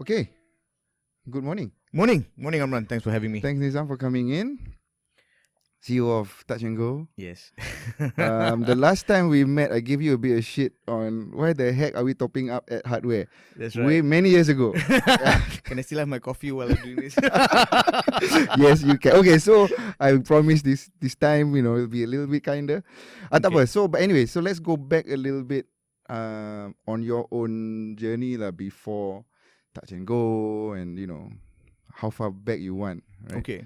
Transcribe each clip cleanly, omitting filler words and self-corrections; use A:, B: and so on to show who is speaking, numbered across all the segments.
A: Okay. Good morning.
B: Morning, Amran. Thanks for having me.
A: Thanks, Nizam, for coming in. CEO of Touch and Go.
B: Yes.
A: The last time we met, I gave you a bit of shit on why the heck are we topping up at hardware?
B: That's
A: Way
B: right.
A: many years ago.
B: Can I still have my coffee while I'm doing this?
A: Yes, you can. Okay, so I promise this time, it'll be a little bit kinder. Tak
B: Okay.
A: apa. So, but anyway, so let's go back a little bit on your own journey before Touch and Go, and how far back you went, right?
B: Okay.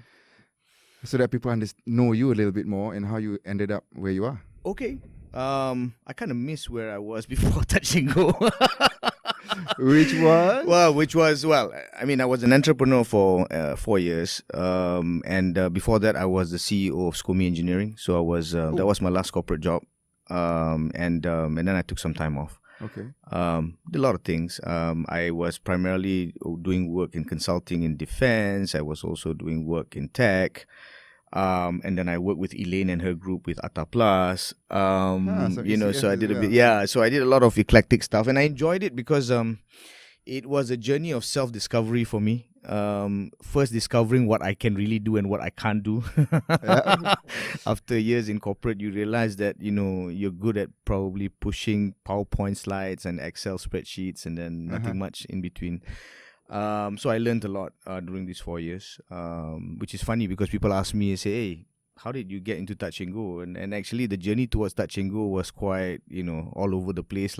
A: So that people know you a little bit more and how you ended up where you are.
B: Okay. I kind of miss where I was before Touch and Go.
A: Which was?
B: I was an entrepreneur for 4 years. And before that, I was the CEO of SCOMI Engineering. So I was that was my last corporate job. And then I took some time off.
A: Okay.
B: Did a lot of things. I was primarily doing work in consulting in defense. I was also doing work in tech. And then I worked with Elaine and her group with Atta Plus. So I did a bit. Yeah, so I did a lot of eclectic stuff, and I enjoyed it because it was a journey of self-discovery for me. First discovering what I can really do and what I can't do. After years in corporate, you realize that you're good at probably pushing PowerPoint slides and Excel spreadsheets, and then nothing much in between. So I learned a lot during these 4 years, which is funny because people ask me and say, "Hey, how did you get into Touch and Go?" And actually the journey towards Touch and Go was quite all over the place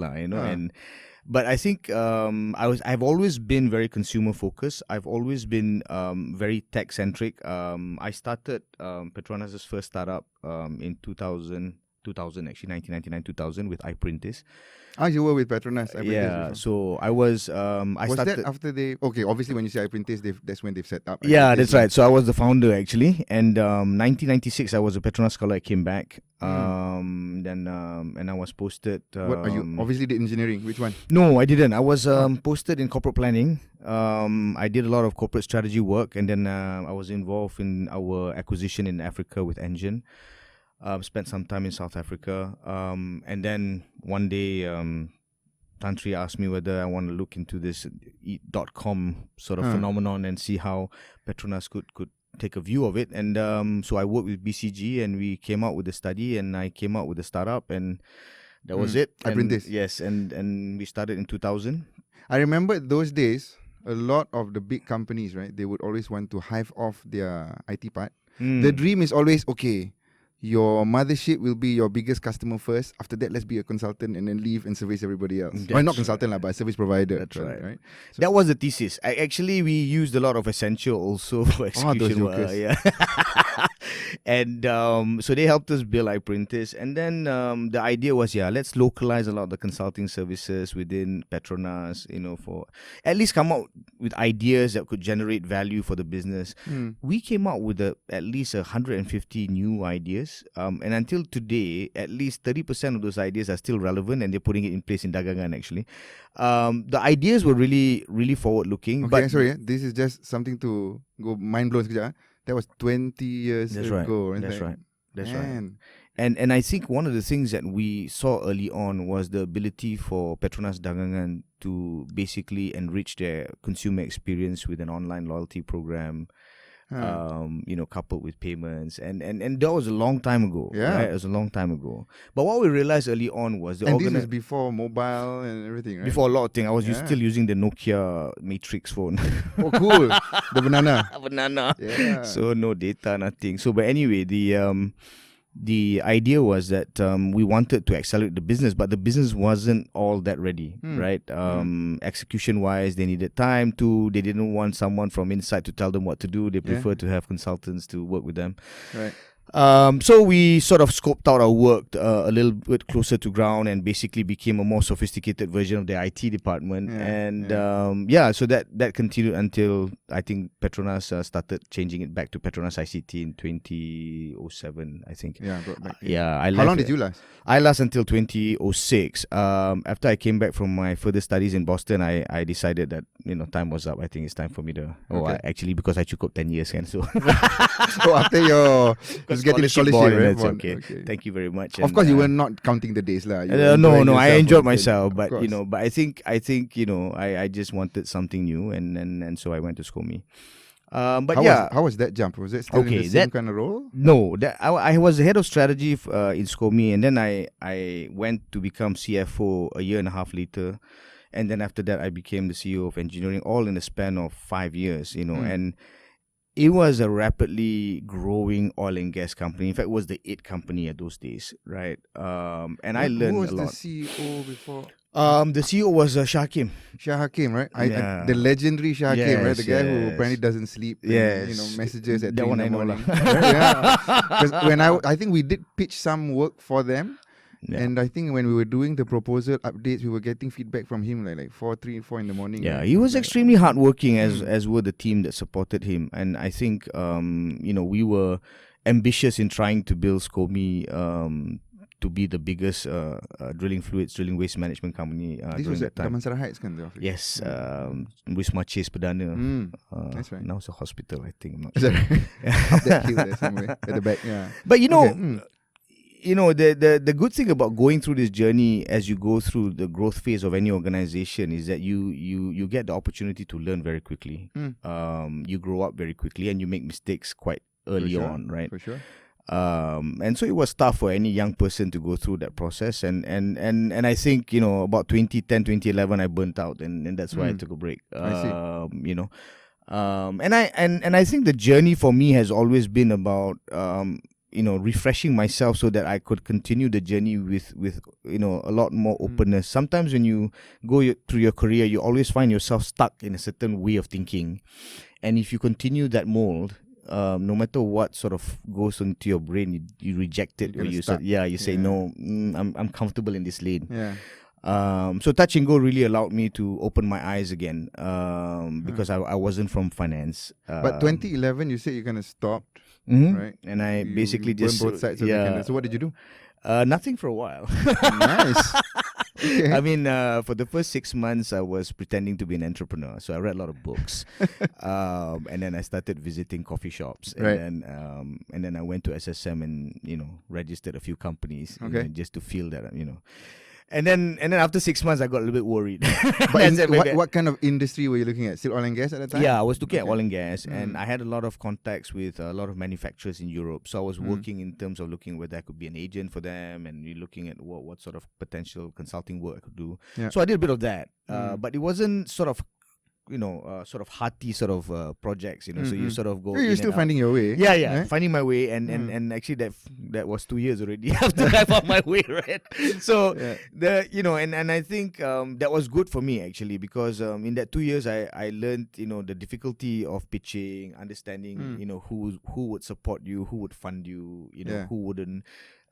B: But I think I've always been very consumer focused. I've always been very tech centric. I started Petronas' first startup in 2000 actually 1999 2000 with iPrintis.
A: You were with Petronas.
B: Yeah, so I was
A: was
B: started
A: that after obviously when you say iPrintis, that's when they've set up.
B: Yeah, that's right. So I was the founder actually, and 1996 I was a Petronas scholar. I came back, and I was posted.
A: What are you? Obviously the engineering. Which one?
B: No, I didn't. I was posted in corporate planning. I did a lot of corporate strategy work, and then I was involved in our acquisition in Africa with Engine. Spent some time in South Africa, and then one day Tantri asked me whether I want to look into this .com sort of phenomenon and see how Petronas could take a view of it. And so I worked with BCG, and we came out with the study, and I came out with the startup, and that was it.
A: iPrintis.
B: Yes, and we started in 2000.
A: I remember those days, a lot of the big companies, right? They would always want to hive off their IT part. The dream is always, okay, your mothership will be your biggest customer first. After that, let's be a consultant and then leave and service everybody else. Well, not consultant, but a service provider.
B: That's right.
A: So
B: that was the thesis. We used a lot of Essential also for execution work. Yeah. And so they helped us build iPrintis. And then the idea was, let's localize a lot of the consulting services within Petronas, for at least come out with ideas that could generate value for the business. We came out with at least 150 new ideas. And until today, at least 30% of those ideas are still relevant, and they're putting it in place in Dagangan actually. The ideas were really, really forward-looking.
A: Okay,
B: but
A: sorry. This is just something to go mind-blown. That was 20 years ago.
B: Right. That's right. That's right.
A: Man.
B: And I think one of the things that we saw early on was the ability for Petronas Dagangan to basically enrich their consumer experience with an online loyalty program. Coupled with payments, and that was a long time ago.
A: Yeah,
B: right? It was a long time ago. But what we realized early on was
A: this was before mobile and everything, right?
B: Before a lot of things. I was still using the Nokia Matrix phone.
A: Oh, cool! The banana.
B: Banana.
A: Yeah.
B: So no data, nothing. So, but anyway, the idea was that we wanted to accelerate the business, but the business wasn't all that ready, right? Execution-wise, they needed time they didn't want someone from inside to tell them what to do. They preferred to have consultants to work with them.
A: Right.
B: So we sort of scoped out our work a little bit closer to ground and basically became a more sophisticated version of the IT department. So that continued until I think Petronas started changing it back to Petronas ICT in 2007, I think.
A: Yeah, brought back.
B: How
A: long did you last?
B: I last until 2006. After I came back from my further studies in Boston, I decided that time was up. I think it's time for me to. Actually, because I took up 10 years, and so.
A: So after your was getting
B: scholarship
A: scholarship,
B: bond,
A: right?
B: and that's
A: Bond,
B: okay.
A: okay.
B: Thank you very much.
A: Of
B: And,
A: course, you were not counting the days, lah.
B: no, I enjoyed
A: Of
B: myself, but
A: course.
B: but I think I just wanted something new, and so I went to SCOME. But
A: How was that jump? Was it still in the same kind of role?
B: No, that I was the head of strategy in SCOME, and then I went to become CFO a year and a half later, and then after that I became the CEO of engineering, all in the span of 5 years. And it was a rapidly growing oil and gas company. In fact, it was the 8th company at those days, right? And I learned
A: Who was
B: a lot.
A: the CEO before?
B: The CEO was Shah Hakim.
A: Shah Hakim, right?
B: Yeah.
A: The legendary Shah Hakim, right? The guy who
B: Yes.
A: apparently doesn't sleep.
B: Yes.
A: And, messages at
B: That
A: 3
B: one
A: in the
B: I know
A: morning.
B: lah.
A: Right? Yeah. Because when I think we did pitch some work for them.
B: Yeah.
A: And I think when we were doing the proposal updates, we were getting feedback from him like 3, 4 in the morning.
B: Yeah,
A: right?
B: he was
A: Like,
B: extremely hardworking, as were the team that supported him. And I think we were ambitious in trying to build SCOME to be the biggest drilling waste management company
A: This
B: during
A: was
B: that
A: at
B: time.
A: Damansara Heights, kan? The office?
B: Yes, Wisma Chase Perdana.
A: That's right.
B: Now it's a hospital, I think. I'm not
A: Is
B: sure.
A: that right? Up that hill there somewhere at the back. Yeah.
B: But
A: Okay,
B: the good thing about going through this journey as you go through the growth phase of any organization is that you get the opportunity to learn very quickly. You grow up very quickly, and you make mistakes quite early
A: sure,
B: on, right?
A: For sure.
B: And so it was tough for any young person to go through that process, and I think about 2010 2011 I burnt out, and that's why I took a break.
A: I see.
B: And I think the journey for me has always been about refreshing myself so that I could continue the journey with a lot more openness. Sometimes when you go through your career, you always find yourself stuck in a certain way of thinking, and if you continue that mold, no matter what sort of goes into your brain, you reject it, or you say no, I'm comfortable in this lane.
A: Yeah.
B: So Touch and Go really allowed me to open my eyes again, because I wasn't from finance.
A: But 2011, you said you're gonna stop, right?
B: And I
A: You
B: basically
A: burned
B: just
A: both sides of the candle. So what did you do?
B: nothing for a while.
A: Nice. Okay.
B: I mean, for the first 6 months, I was pretending to be an entrepreneur. So I read a lot of books, and then I started visiting coffee shops, and then I went to SSM and registered a few companies, just to feel that And then after 6 months, I got a little bit worried.
A: But what kind of industry were you looking at? Still oil and gas at the time?
B: Yeah, I was looking at oil and gas, and I had a lot of contacts with a lot of manufacturers in Europe. So I was working in terms of looking whether I could be an agent for them, and looking at what sort of potential consulting work I could do.
A: Yeah.
B: So I did a bit of that, but it wasn't sort of sort of hearty sort of projects, so you sort of go.
A: You're still finding your way.
B: Yeah,
A: right?
B: finding my way, and actually that was 2 years already after I found my way, right? So and I think that was good for me actually, because in that 2 years I learned the difficulty of pitching, understanding who would support you, who would fund you, who wouldn't.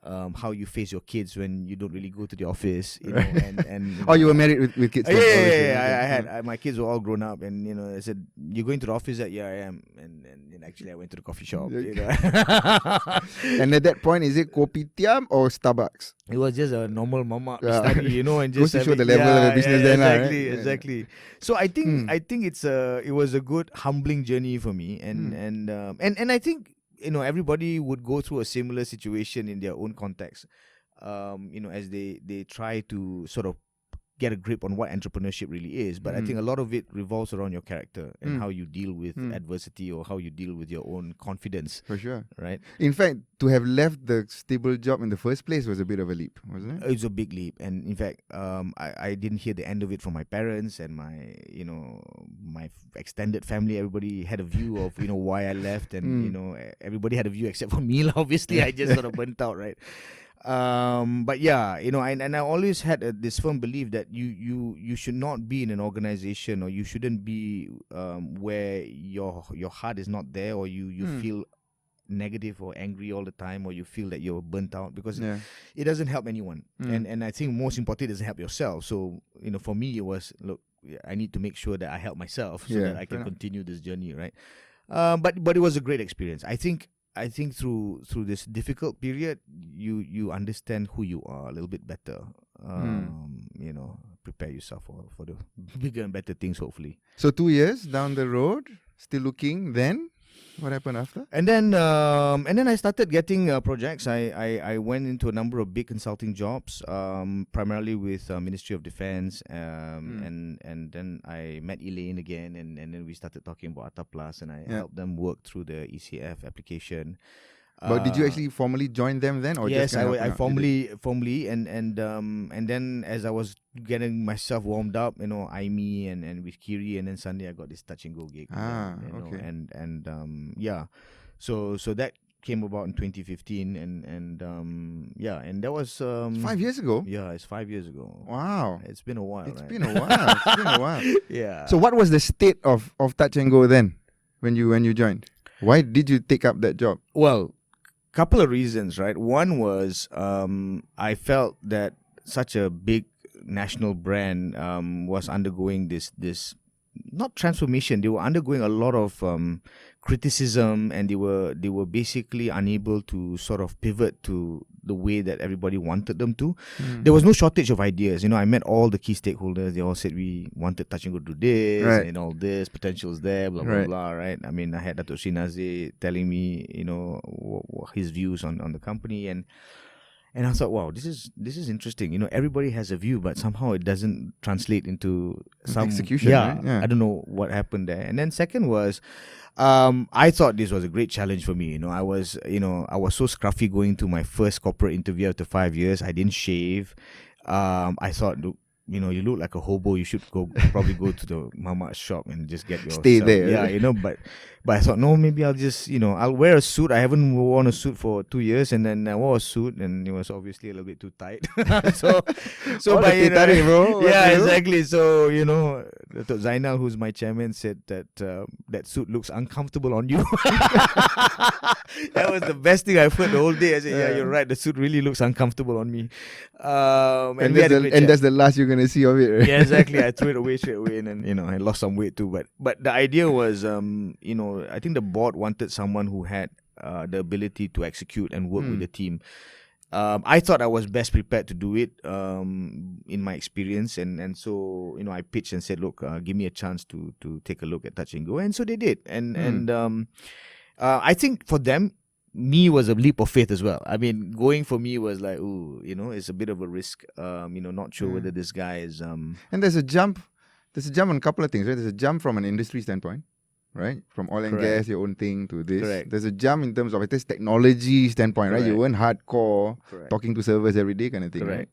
B: How you face your kids when you don't really go to the office, and
A: Oh, you were married with kids? Then, obviously.
B: I had my kids were all grown up, and I said, "You going to the office?" Yeah, I am, and actually I went to the coffee shop.
A: And at that point, is it kopitiam or Starbucks?
B: It was just a normal mama study, and
A: Goes
B: just
A: to show the level of the business then,
B: exactly,
A: right?
B: exactly. So I think it was a good humbling journey for me, and I think everybody would go through a similar situation in their own context, as they try to sort of get a grip on what entrepreneurship really is. But I think a lot of it revolves around your character and how you deal with adversity, or how you deal with your own confidence.
A: For sure.
B: Right?
A: In fact, to have left the stable job in the first place was a bit of a leap, wasn't it?
B: It's a big leap, and in fact, I didn't hear the end of it from my parents and my my extended family. Everybody had a view of why I left, and everybody had a view except for me. Obviously, I just sort of burnt out, right? But yeah, and I always had this firm belief that you should not be in an organization, or you shouldn't be where your heart is not there, or you feel negative or angry all the time, or you feel that you're burnt out, because it doesn't help anyone. And I think most importantly, it doesn't help yourself. So for me, it was, look, I need to make sure that I help myself so that I can continue this journey, right? But it was a great experience. I think through this difficult period, you understand who you are a little bit better. Prepare yourself for the bigger and better things, hopefully.
A: So 2 years down the road, still looking then? What happened after?
B: And then I started getting projects. I went into a number of big consulting jobs, primarily with Ministry of Defense. And then I met Elaine again, and then we started talking about Atta Plus, and I helped them work through the ECF application.
A: But did you actually formally join them then, or
B: yes,
A: just kind
B: I
A: of,
B: formally, and then as I was getting myself warmed up, IME and with Kiri, and then suddenly I got this touch and go gig.
A: Okay.
B: So that came about in 2015, and that was
A: 5 years ago?
B: Yeah, it's 5 years ago.
A: Wow.
B: It's been a while.
A: It's
B: right?
A: been a while. It's been a while.
B: Yeah.
A: So what was the state of Touch and Go then when you joined? Why did you take up that job?
B: Well, couple of reasons, right? One was I felt that such a big national brand was undergoing this not transformation. They were undergoing a lot of criticism, and they were basically unable to sort of pivot to the way that everybody wanted them to. There was no shortage of ideas. I met all the key stakeholders. They all said we wanted Touch and Go to do this,
A: Right.
B: and all this potential's there, blah blah
A: Right.
B: blah. Right? I mean, I had Dato' Sri Nazir telling me, his views on the company, and I thought, wow, this is interesting. Everybody has a view, but somehow it doesn't translate into some
A: execution.
B: Yeah,
A: Right? Yeah.
B: I don't know what happened there. And then second was, I thought this was a great challenge for me. I was so scruffy going to my first corporate interview after 5 years. I didn't shave. I thought, look, you look like a hobo. You should probably go to the mama's shop and just get yourself.
A: Stay there.
B: Yeah, but I thought, no, maybe I'll just, I'll wear a suit. I haven't worn a suit for 2 years, and then I wore a suit, and it was obviously a little bit too tight. so
A: All
B: by,
A: the teh tarik, bro. What
B: yeah,
A: to do?
B: exactly. So, Dato' Zainal, who's my chairman, said that that suit looks uncomfortable on you. That was the best thing I've heard the whole day. I said, yeah, you're right. The suit really looks uncomfortable on me.
A: And
B: we had a great chat.
A: that's the last you're gonna see of it, right?
B: Yeah, exactly. I threw it away straight away, and then I lost some weight too. But the idea was, I think the board wanted someone who had the ability to execute and work with the team. I thought I was best prepared to do it in my experience, and so I pitched and said, look, give me a chance to take a look at Touch and Go, and so they did, and I think for them, me was a leap of faith as well. I mean, going for me was like, ooh, it's a bit of a risk. Not sure whether this guy is.
A: And there's a jump on a couple of things, right? There's a jump from an industry standpoint, right? From oil and
B: Correct.
A: gas, your own thing, to this.
B: Correct.
A: There's a jump in terms of this technology standpoint, right? You weren't hardcore,
B: Correct.
A: talking to servers every day kind of thing,
B: Correct.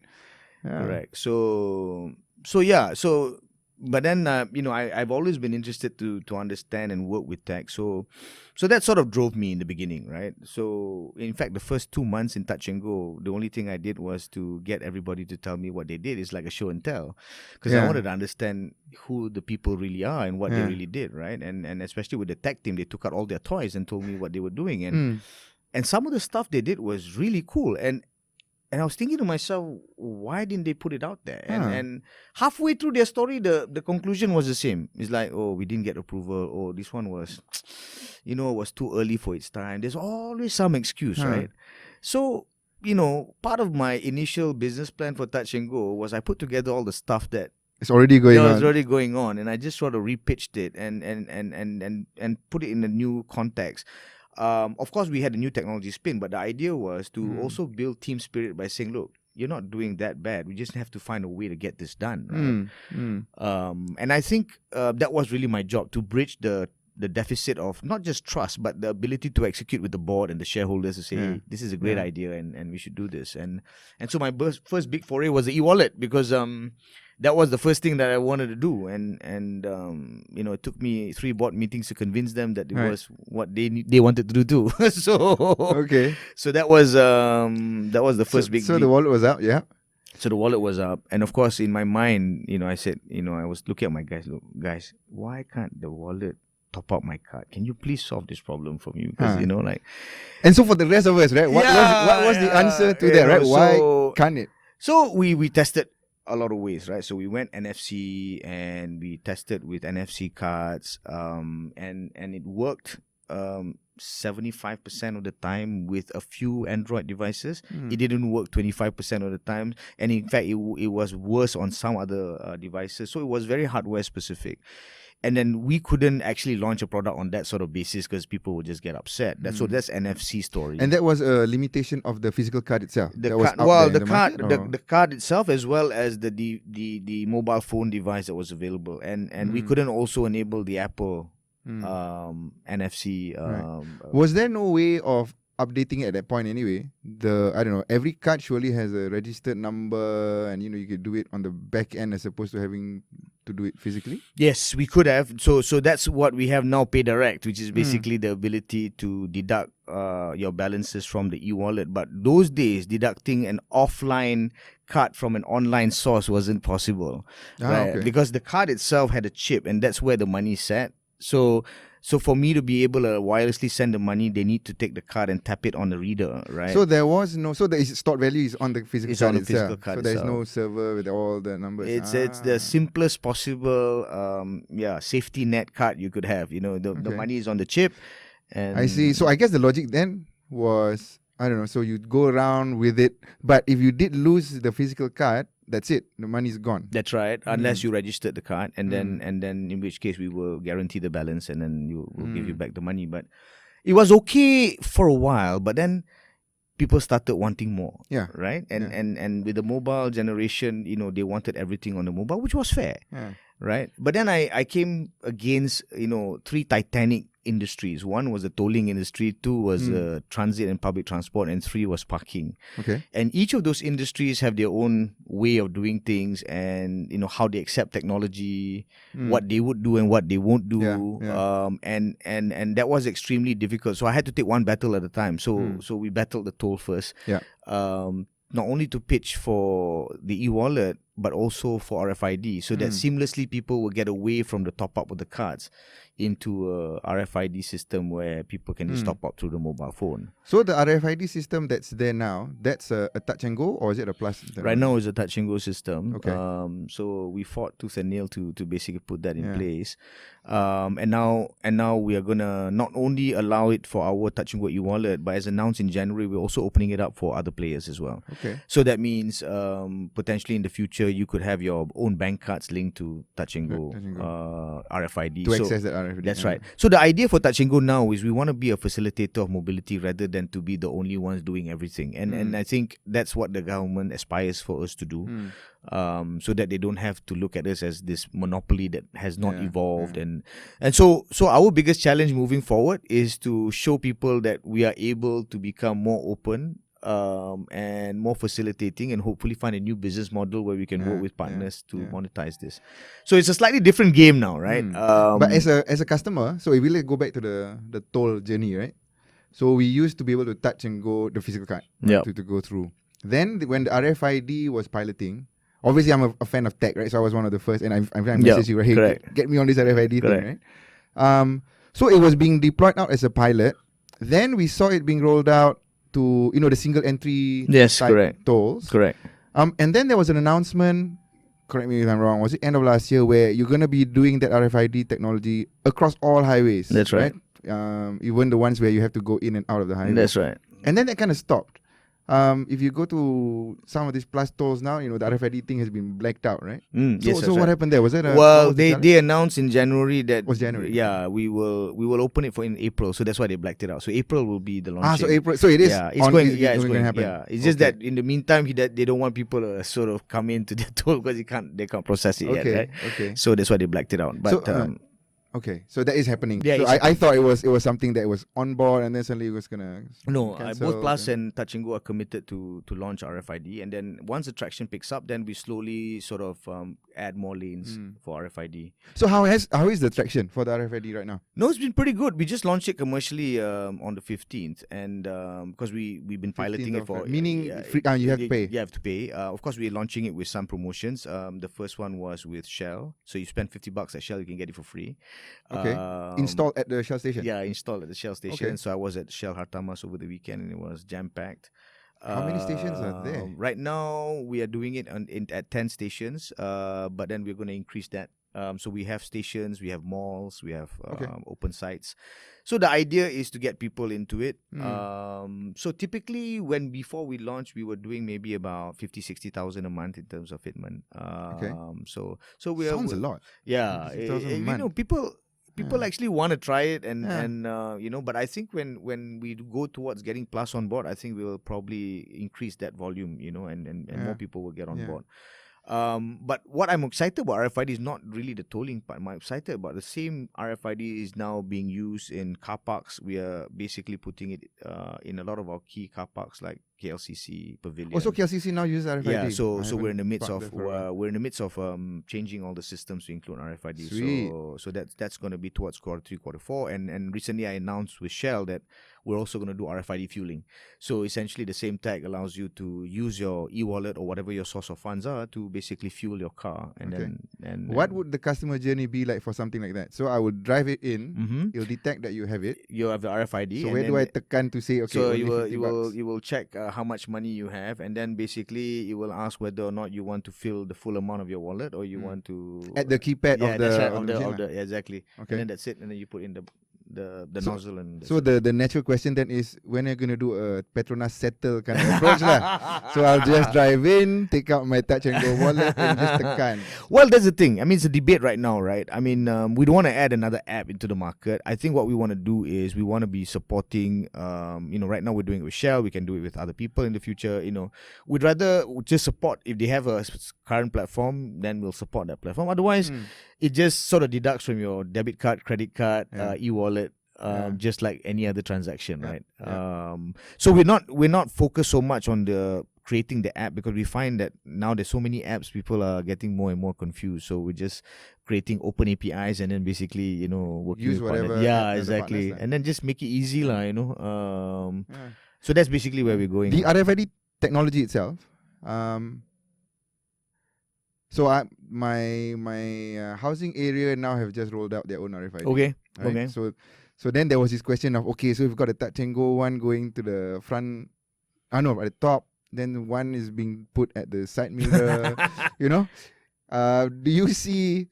A: right? Yeah.
B: Correct. So but then I've always been interested to understand and work with tech. So that sort of drove me in the beginning, right? So in fact, the first 2 months in Touch and Go, the only thing I did was to get everybody to tell me what they did. It's like a show and tell, because I wanted to understand who the people really are and what they really did, right? And especially with the tech team, they took out all their toys and told me what they were doing, and some of the stuff they did was really cool. And I was thinking to myself, why didn't they put it out there? And halfway through their story, the conclusion was the same. It's like, oh, we didn't get approval. Oh, this one was, was too early for its time. There's always some excuse, right? So, part of my initial business plan for Touch and Go was I put together all the stuff that
A: It's already going on.
B: It's already going on, and I just sort of repitched it and put it in a new context. Of course, we had a new technology spin, but the idea was to also build team spirit by saying, look, you're not doing that bad. We just have to find a way to get this done. Right? And I think that was really my job, to bridge the deficit of not just trust, but the ability to execute with the board and the shareholders to say, hey, this is a great idea and we should do this. And so my first big foray was the e-wallet, because that was the first thing that I wanted to do, and it took me 3 board meetings to convince them that it was what they wanted to do too. So that was the first big.
A: So the wallet was out, yeah.
B: So the wallet was up, and of course, in my mind, I said, I was looking at my guys. Look, guys, why can't the wallet top up my card? Can you please solve this problem for me? Because
A: And so for the rest of us, right? What was the answer to that, right? Why can't it?
B: So we tested a lot of ways, right? So we went NFC and we tested with NFC cards, and it worked 75% of the time with a few Android devices. It didn't work 25% of the time, and in fact it was worse on some other devices. So it was very hardware specific. And then we couldn't actually launch a product on that sort of basis because people would just get upset. So that's NFC story.
A: And that was a limitation of the physical card itself.
B: The
A: that was
B: card,
A: out
B: well,
A: there in
B: the
A: the
B: card,
A: market,
B: the card itself, as well as the mobile phone device that was available, and we couldn't also enable the Apple NFC.
A: Was there no way of updating it at that point anyway? I don't know, every card surely has a registered number, and you could do it on the back end as opposed to having to do it physically.
B: Yes, we could have. So that's what we have now, Pay Direct, which is basically the ability to deduct your balances from the e-wallet. But those days, deducting an offline card from an online source wasn't possible, right?
A: Okay.
B: Because the card itself had a chip, and that's where the money sat. So for me to be able to wirelessly send the money, they need to take the card and tap it on the reader, right?
A: So there was no. So the stored value is on the physical
B: It's
A: card
B: on the
A: itself.
B: physical card
A: so there's
B: itself.
A: no server with all the numbers.
B: It's the simplest possible safety net card you could have. The money is on the chip. And
A: I see. So I guess the logic then was, I don't know. So you go around with it, but if you did lose the physical card, that's it. The money's gone.
B: That's right. Unless you registered the card, and then in which case we will guarantee the balance, and then we'll give you back the money. But it was okay for a while, but then people started wanting more.
A: Yeah.
B: Right. And with the mobile generation, they wanted everything on the mobile, which was fair.
A: Yeah.
B: Right. But then I came against three titanic industries. One was the tolling industry, two was transit and public transport, and three was parking.
A: Okay.
B: And each of those industries have their own way of doing things, and how they accept technology, what they would do and what they won't do. And that was extremely difficult. So I had to take one battle at a time. So we battled the toll first.
A: Yeah.
B: Not only to pitch for the e-wallet, but also for RFID, so that seamlessly people will get away from the top up of the cards into a RFID system where people can just top up through the mobile phone.
A: So the RFID system that's there now, that's a touch and go, or is it a plus?
B: Right now it's a touch and go system.
A: Okay.
B: So we fought tooth and nail to basically put that in place. And now we are gonna not only allow it for our touch and go e-wallet, but as announced in January, we're also opening it up for other players as well.
A: Okay.
B: So that means potentially in the future you could have your own bank cards linked to touch and go, RFID.
A: To access that RFID.
B: That's right. So the idea for Touch and Go now is we want to be a facilitator of mobility rather than to be the only ones doing everything. And I think that's what the government aspires for us to do, so that they don't have to look at us as this monopoly that has not evolved. And so our biggest challenge moving forward is to show people that we are able to become more open, and more facilitating, and hopefully find a new business model where we can work with partners to monetize this. So it's a slightly different game now, right?
A: But as a customer, so if we go back to the toll journey, right? So we used to be able to touch and go the physical card to go through. Then when the RFID was piloting, obviously I'm a fan of tech, right? So I was one of the first, and I messaged you, hey, get me on this RFID thing, right? So it was being deployed out as a pilot. Then we saw it being rolled out to the single entry type tolls.
B: Correct.
A: And then there was an announcement, correct me if I'm wrong, was it end of last year, where you're going to be doing that RFID technology across all highways.
B: That's right.
A: Even the ones where you have to go in and out of the highway.
B: That's right.
A: And then that kind of stopped. If you go to some of these plus tolls now, the RFID thing has been blacked out, right? So what happened there? Was that
B: they announced in January that
A: was January.
B: Yeah, we will open it for in April, so that's why they blacked it out. So April will be the launch.
A: So April. So it is.
B: Yeah, it's going to happen.
A: Yeah,
B: it's just that in the meantime, they don't want people to sort of come into the toll because they can't process it yet, right?
A: Okay.
B: So that's why they blacked it out. But
A: okay, so that is happening.
B: Yeah,
A: so I thought it was something that was on board, and then suddenly it was gonna
B: both Plus and Touch and Go are committed to launch RFID, and then once the traction picks up, then we slowly sort of add more lanes for RFID.
A: So how is the traction for the RFID right now?
B: No, it's been pretty good. We just launched it commercially on the 15th, and because we've been piloting it for
A: meaning free, you have to pay.
B: You have to pay. Of course, we're launching it with some promotions. The first one was with Shell, so you spend $50 at Shell, you can get it for free.
A: Okay. Installed at the Shell station?
B: Yeah, installed at the Shell station. Okay. So I was at Shell Hartamas over the weekend, and it was jam-packed.
A: How many stations are there?
B: Right now, we are doing it at 10 stations, but then we're going to increase that So we have stations, we have malls, we have
A: Okay.
B: open sites. So the idea is to get people into it. So typically before we launched, we were doing maybe about 50,000-60,000 a month in terms of fitment. So
A: Sounds a lot.
B: yeah,
A: 50,000 a month.
B: people actually want to try it, and
A: Yeah.
B: but I think when we go towards getting Plus on board, I think we will probably increase that volume, and more people will get on board. But what I'm excited about RFID is not really the tolling part. I'm excited about the same RFID is now being used in car parks. We are basically putting it in a lot of our key car parks like KLCC, Pavilion.
A: Also, KLCC now uses RFID.
B: Yeah, so we're in the midst
A: parked
B: of
A: there for a
B: changing all the systems to include RFID.
A: Sweet.
B: So that's going to be towards quarter 3, quarter 4, and recently I announced with Shell that we're also going to do RFID fueling. So essentially, the same tag allows you to use your e-wallet or whatever your source of funds are to basically fuel your car. And
A: what would the customer journey be like for something like that? So I would drive it in. It'll detect that you have it.
B: You have the RFID.
A: So where do I tekan to say okay?
B: So
A: only
B: you will check how much money you have, and then basically it will ask whether or not you want to fill the full amount of your wallet or you want to
A: at the keypad of the
B: that's right,
A: of the machine.
B: exactly.
A: Okay.
B: And then that's it, and then you put in the nozzle and
A: so the natural question then is when are you gonna do a Petronas settle kind of approach lah? So I'll just drive in, take out my touch and go wallet and just tekan.
B: Well, that's the thing. I mean, it's a debate right now, right? I mean, we don't want to add another app into the market. I think what we want to do is we want to be supporting. Right now we're doing it with Shell. We can do it with other people in the future. We'd rather just support if they have a current platform, then we'll support that platform. Otherwise, it just sort of deducts from your debit card, credit card, e-wallet. Just like any other transaction, right? So we're not focused so much on the creating the app, because we find that now there's so many apps, people are getting more and more confused. So we're just creating open APIs and then basically working
A: use
B: with
A: whatever
B: partners. Yeah, exactly,
A: partners,
B: and then just make it easy, So that's basically where we're going.
A: The RFID technology itself. So my housing area now have just rolled out their own RFID.
B: Okay.
A: Right?
B: Okay.
A: So then there was this question of, okay, so we've got a touch and go one going to the front, at the top, then one is being put at the side mirror, do you see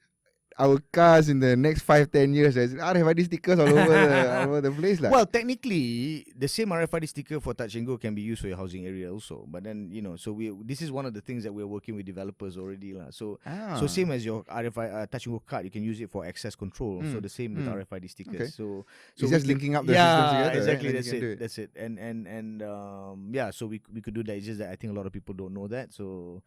A: our cars in the next 5-10 years as RFID stickers all over the place?
B: Well, technically, the same RFID sticker for Touch and Go can be used for your housing area also. But then, so this is one of the things that we're working with developers already. So same as your RFID Touch and Go card, you can use it for access control. So the same with RFID stickers.
A: Okay.
B: So
A: it's just linking up the systems together.
B: Exactly.
A: Right?
B: That's it. And so we could do that. It's just that I think a lot of people don't know that. So,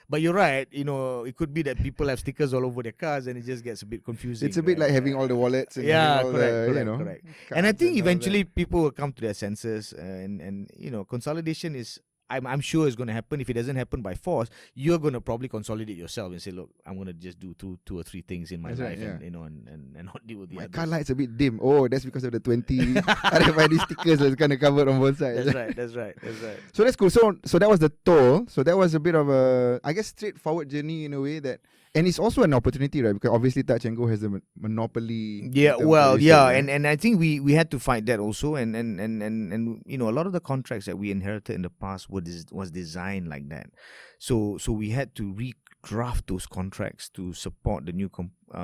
B: but you're right. It could be that people have stickers all over their cars, and it just gets a bit confusing.
A: It's a bit like having all the wallets and having all
B: correct. And I think eventually people will come to their senses, and consolidation is, I'm sure it's going to happen. If it doesn't happen by force, you're going to probably consolidate yourself and say, look, I'm going to just do two or three things in my life, and not deal with the
A: my
B: others.
A: car light's a bit dim. Oh, that's because of the 20 RFID stickers that's kind of covered on both sides.
B: That's right.
A: So that's cool. So that was the toll. So that was a bit of a, I guess, straightforward journey in a way that, and it's also an opportunity, right? Because obviously Touch and Go has the monopoly.
B: Yeah,
A: right?
B: and I think we had to fight that also, and a lot of the contracts that we inherited in the past was designed like that. So we had to redraft those contracts to support the new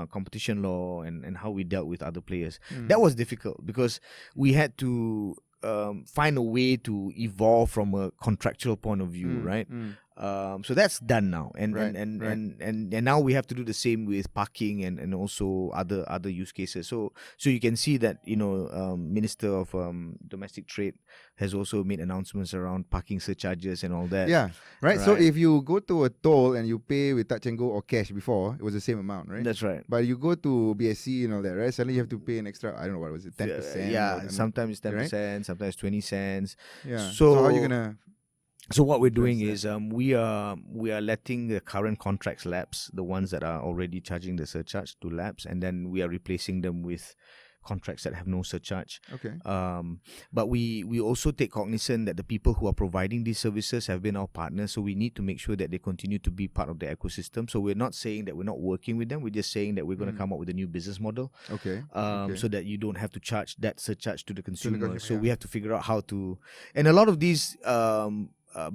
B: competition law and how we dealt with other players. That was difficult because we had to find a way to evolve from a contractual point of view, right? So that's done now, and now we have to do the same with parking and also other use cases. So you can see that Minister of Domestic Trade has also made announcements around parking surcharges and all that.
A: Yeah, right. So if you go to a toll and you pay with Touch and Go or cash before, it was the same amount, right?
B: That's right.
A: But you go to BSC and all that, right? Suddenly you have to pay an extra, I don't know, what was it, 10%?
B: Yeah, sometimes it's 10%,
A: right?
B: Sometimes 20 cents.
A: Yeah.
B: So
A: how are you gonna?
B: So what we're doing is we are letting the current contracts lapse, the ones that are already charging the surcharge to lapse, and then we are replacing them with contracts that have no surcharge.
A: Okay.
B: But we also take cognizance that the people who are providing these services have been our partners, so we need to make sure that they continue to be part of the ecosystem. So we're not saying that we're not working with them. We're just saying that we're going to come up with a new business model.
A: Okay.
B: So that you don't have to charge that surcharge to the consumer. So we have to figure out how to, and a lot of these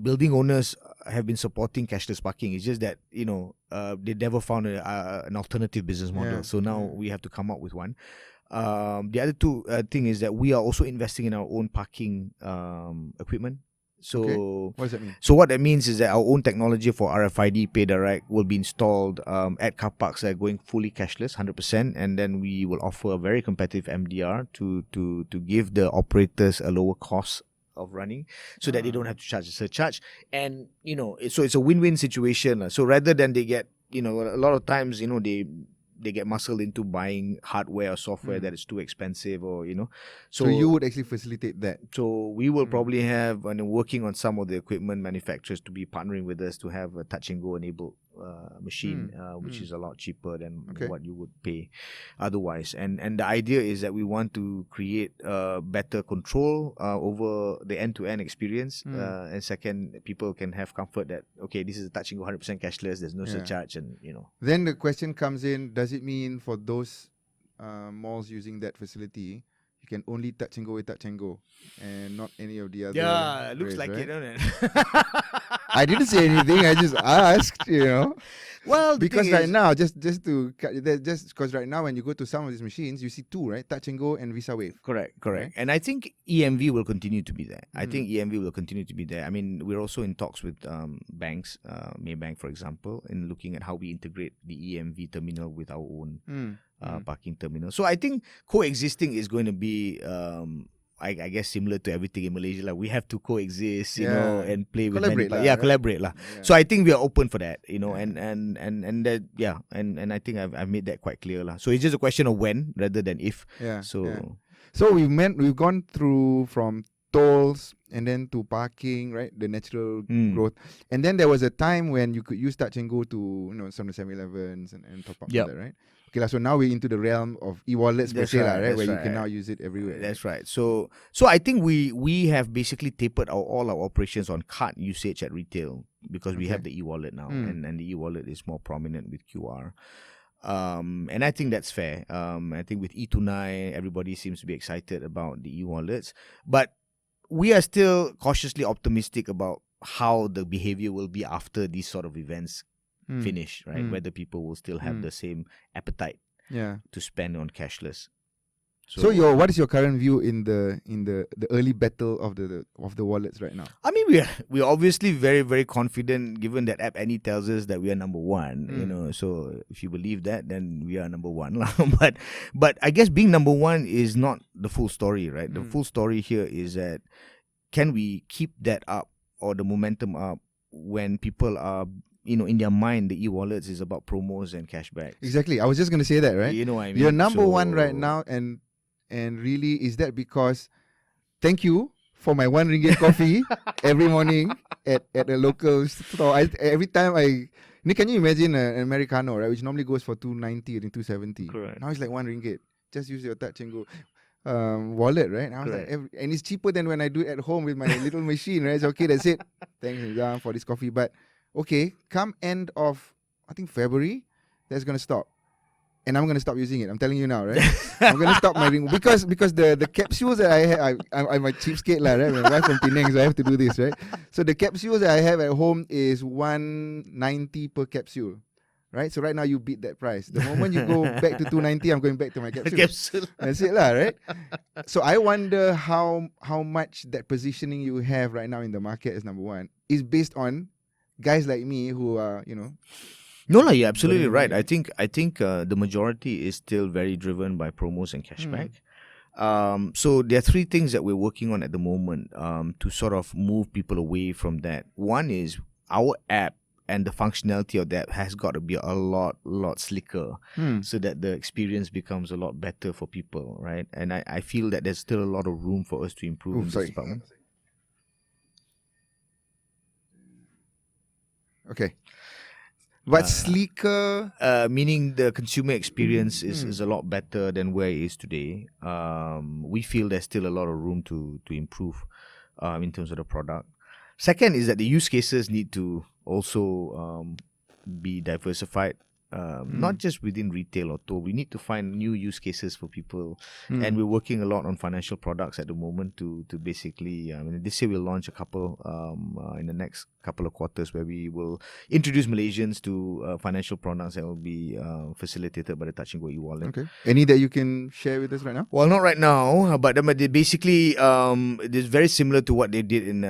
B: building owners have been supporting cashless parking. It's just that they never found an alternative business model. So now we have to come up with one. The other two thing is that we are also investing in our own parking equipment. So
A: what does that mean?
B: So what that means is that our own technology for RFID Pay Direct will be installed at car parks that are going fully cashless, 100%, and then we will offer a very competitive MDR to give the operators a lower cost of running, so that they don't have to charge a surcharge. And so it's a win-win situation. So rather than they get, a lot of times, they get muscled into buying hardware or software that is too expensive, or
A: So you would actually facilitate that.
B: So we will probably have, working on some of the equipment manufacturers to be partnering with us to have a touch and go enabled machine, which is a lot cheaper than what you would pay otherwise. And the idea is that we want to create better control over the end-to-end experience. And second, people can have comfort that, okay, this is a touch and go 100% cashless, there's no surcharge, and
A: Then the question comes in, does it mean for those malls using that facility, you can only touch and go with touch and go and not any of the other?
B: Yeah, it looks
A: ways,
B: like
A: right?
B: it, don't it?
A: I didn't say anything. I just asked,
B: Well,
A: because right now, just because right now when you go to some of these machines, you see two, right? Touch and go and Visa Wave.
B: Correct.
A: Right?
B: And I think EMV will continue to be there. I think EMV will continue to be there. I mean, we're also in talks with banks, Maybank, for example, in looking at how we integrate the EMV terminal with our own parking terminal. So I think coexisting is going to be, I guess, similar to everything in Malaysia. Like, we have to coexist, and play with
A: Collaborate
B: many,
A: lah, right?
B: collaborate lah.
A: Yeah.
B: So I think we are open for that, and that, and I think I've made that quite clear lah. So it's just a question of when rather than if.
A: Yeah.
B: So
A: yeah. So we've gone through from tolls and then to parking, right? The natural growth. And then there was a time when you could use touch and go to, some of the 7-Elevens and top up
B: Yep.
A: that, right? Okay, so now we're into the realm of e-wallets, per
B: That's
A: se,
B: right,
A: right?
B: that's
A: Where you
B: right.
A: can now use it everywhere.
B: That's right. So I think we have basically tapered all our operations on card usage at retail, because we have the e-wallet now, and the e-wallet is more prominent with QR. And I think that's fair. I think with E29, everybody seems to be excited about the e-wallets, but we are still cautiously optimistic about how the behavior will be after these sort of events finish, right? Whether people will still have the same appetite to spend on cashless.
A: So what is your current view in the early battle of the wallets right now?
B: I mean, we're obviously very, very confident, given that App Annie tells us that we are number one. So if you believe that, then we are number one. But I guess being number one is not the full story, right? The full story here is that, can we keep that up, or the momentum up, when people are, in their mind, the e-wallets is about promos and cashback.
A: Exactly. I was just going to say that, right?
B: You know what I mean?
A: You're number one right now, and really, is that because thank you for my RM1 coffee every morning at a local store? Every time can you imagine an Americano, right, which normally goes for $2.90 and $2.70?
B: Correct.
A: Now it's like RM1. Just use your touch and go wallet, right? I was like, and it's cheaper than when I do it at home with my little machine, right? It's okay, that's it. Thanks, Nizam, for this coffee. But okay, come end of, I think, February, that's going to stop. And I'm going to stop using it. I'm telling you now, right? I'm going to stop my ring, because the capsules that I have, I'm a cheapskate, right? My wife from Penang, so I have to do this, right? So the capsules that I have at home is $1.90 per capsule, right? So right now you beat that price. The moment you go back to $2.90, I'm going back to my capsule. That's it, right? So I wonder how much that positioning you have right now in the market as number one is based on guys like me who are,
B: No, you're absolutely right. I think the majority is still very driven by promos and cashback. So there are three things that we're working on at the moment to sort of move people away from that. One is our app, and the functionality of that has got to be a lot slicker, so that the experience becomes a lot better for people, right? And I feel that there's still a lot of room for us to improve in this department.
A: Okay. But sleeker,
B: meaning the consumer experience is a lot better than where it is today. We feel there's still a lot of room to improve in terms of the product. Second is that the use cases need to also be diversified. not just within retail or toll. We need to find new use cases for people,
A: Mm.
B: and we're working a lot on financial products at the moment to basically. This year we'll launch a couple in the next couple of quarters where we will introduce Malaysians to financial products that will be facilitated by the Touch and Go e-wallet.
A: Okay. Any that you can share with us right now?
B: Well, not right now, but they basically it is very similar to what they did in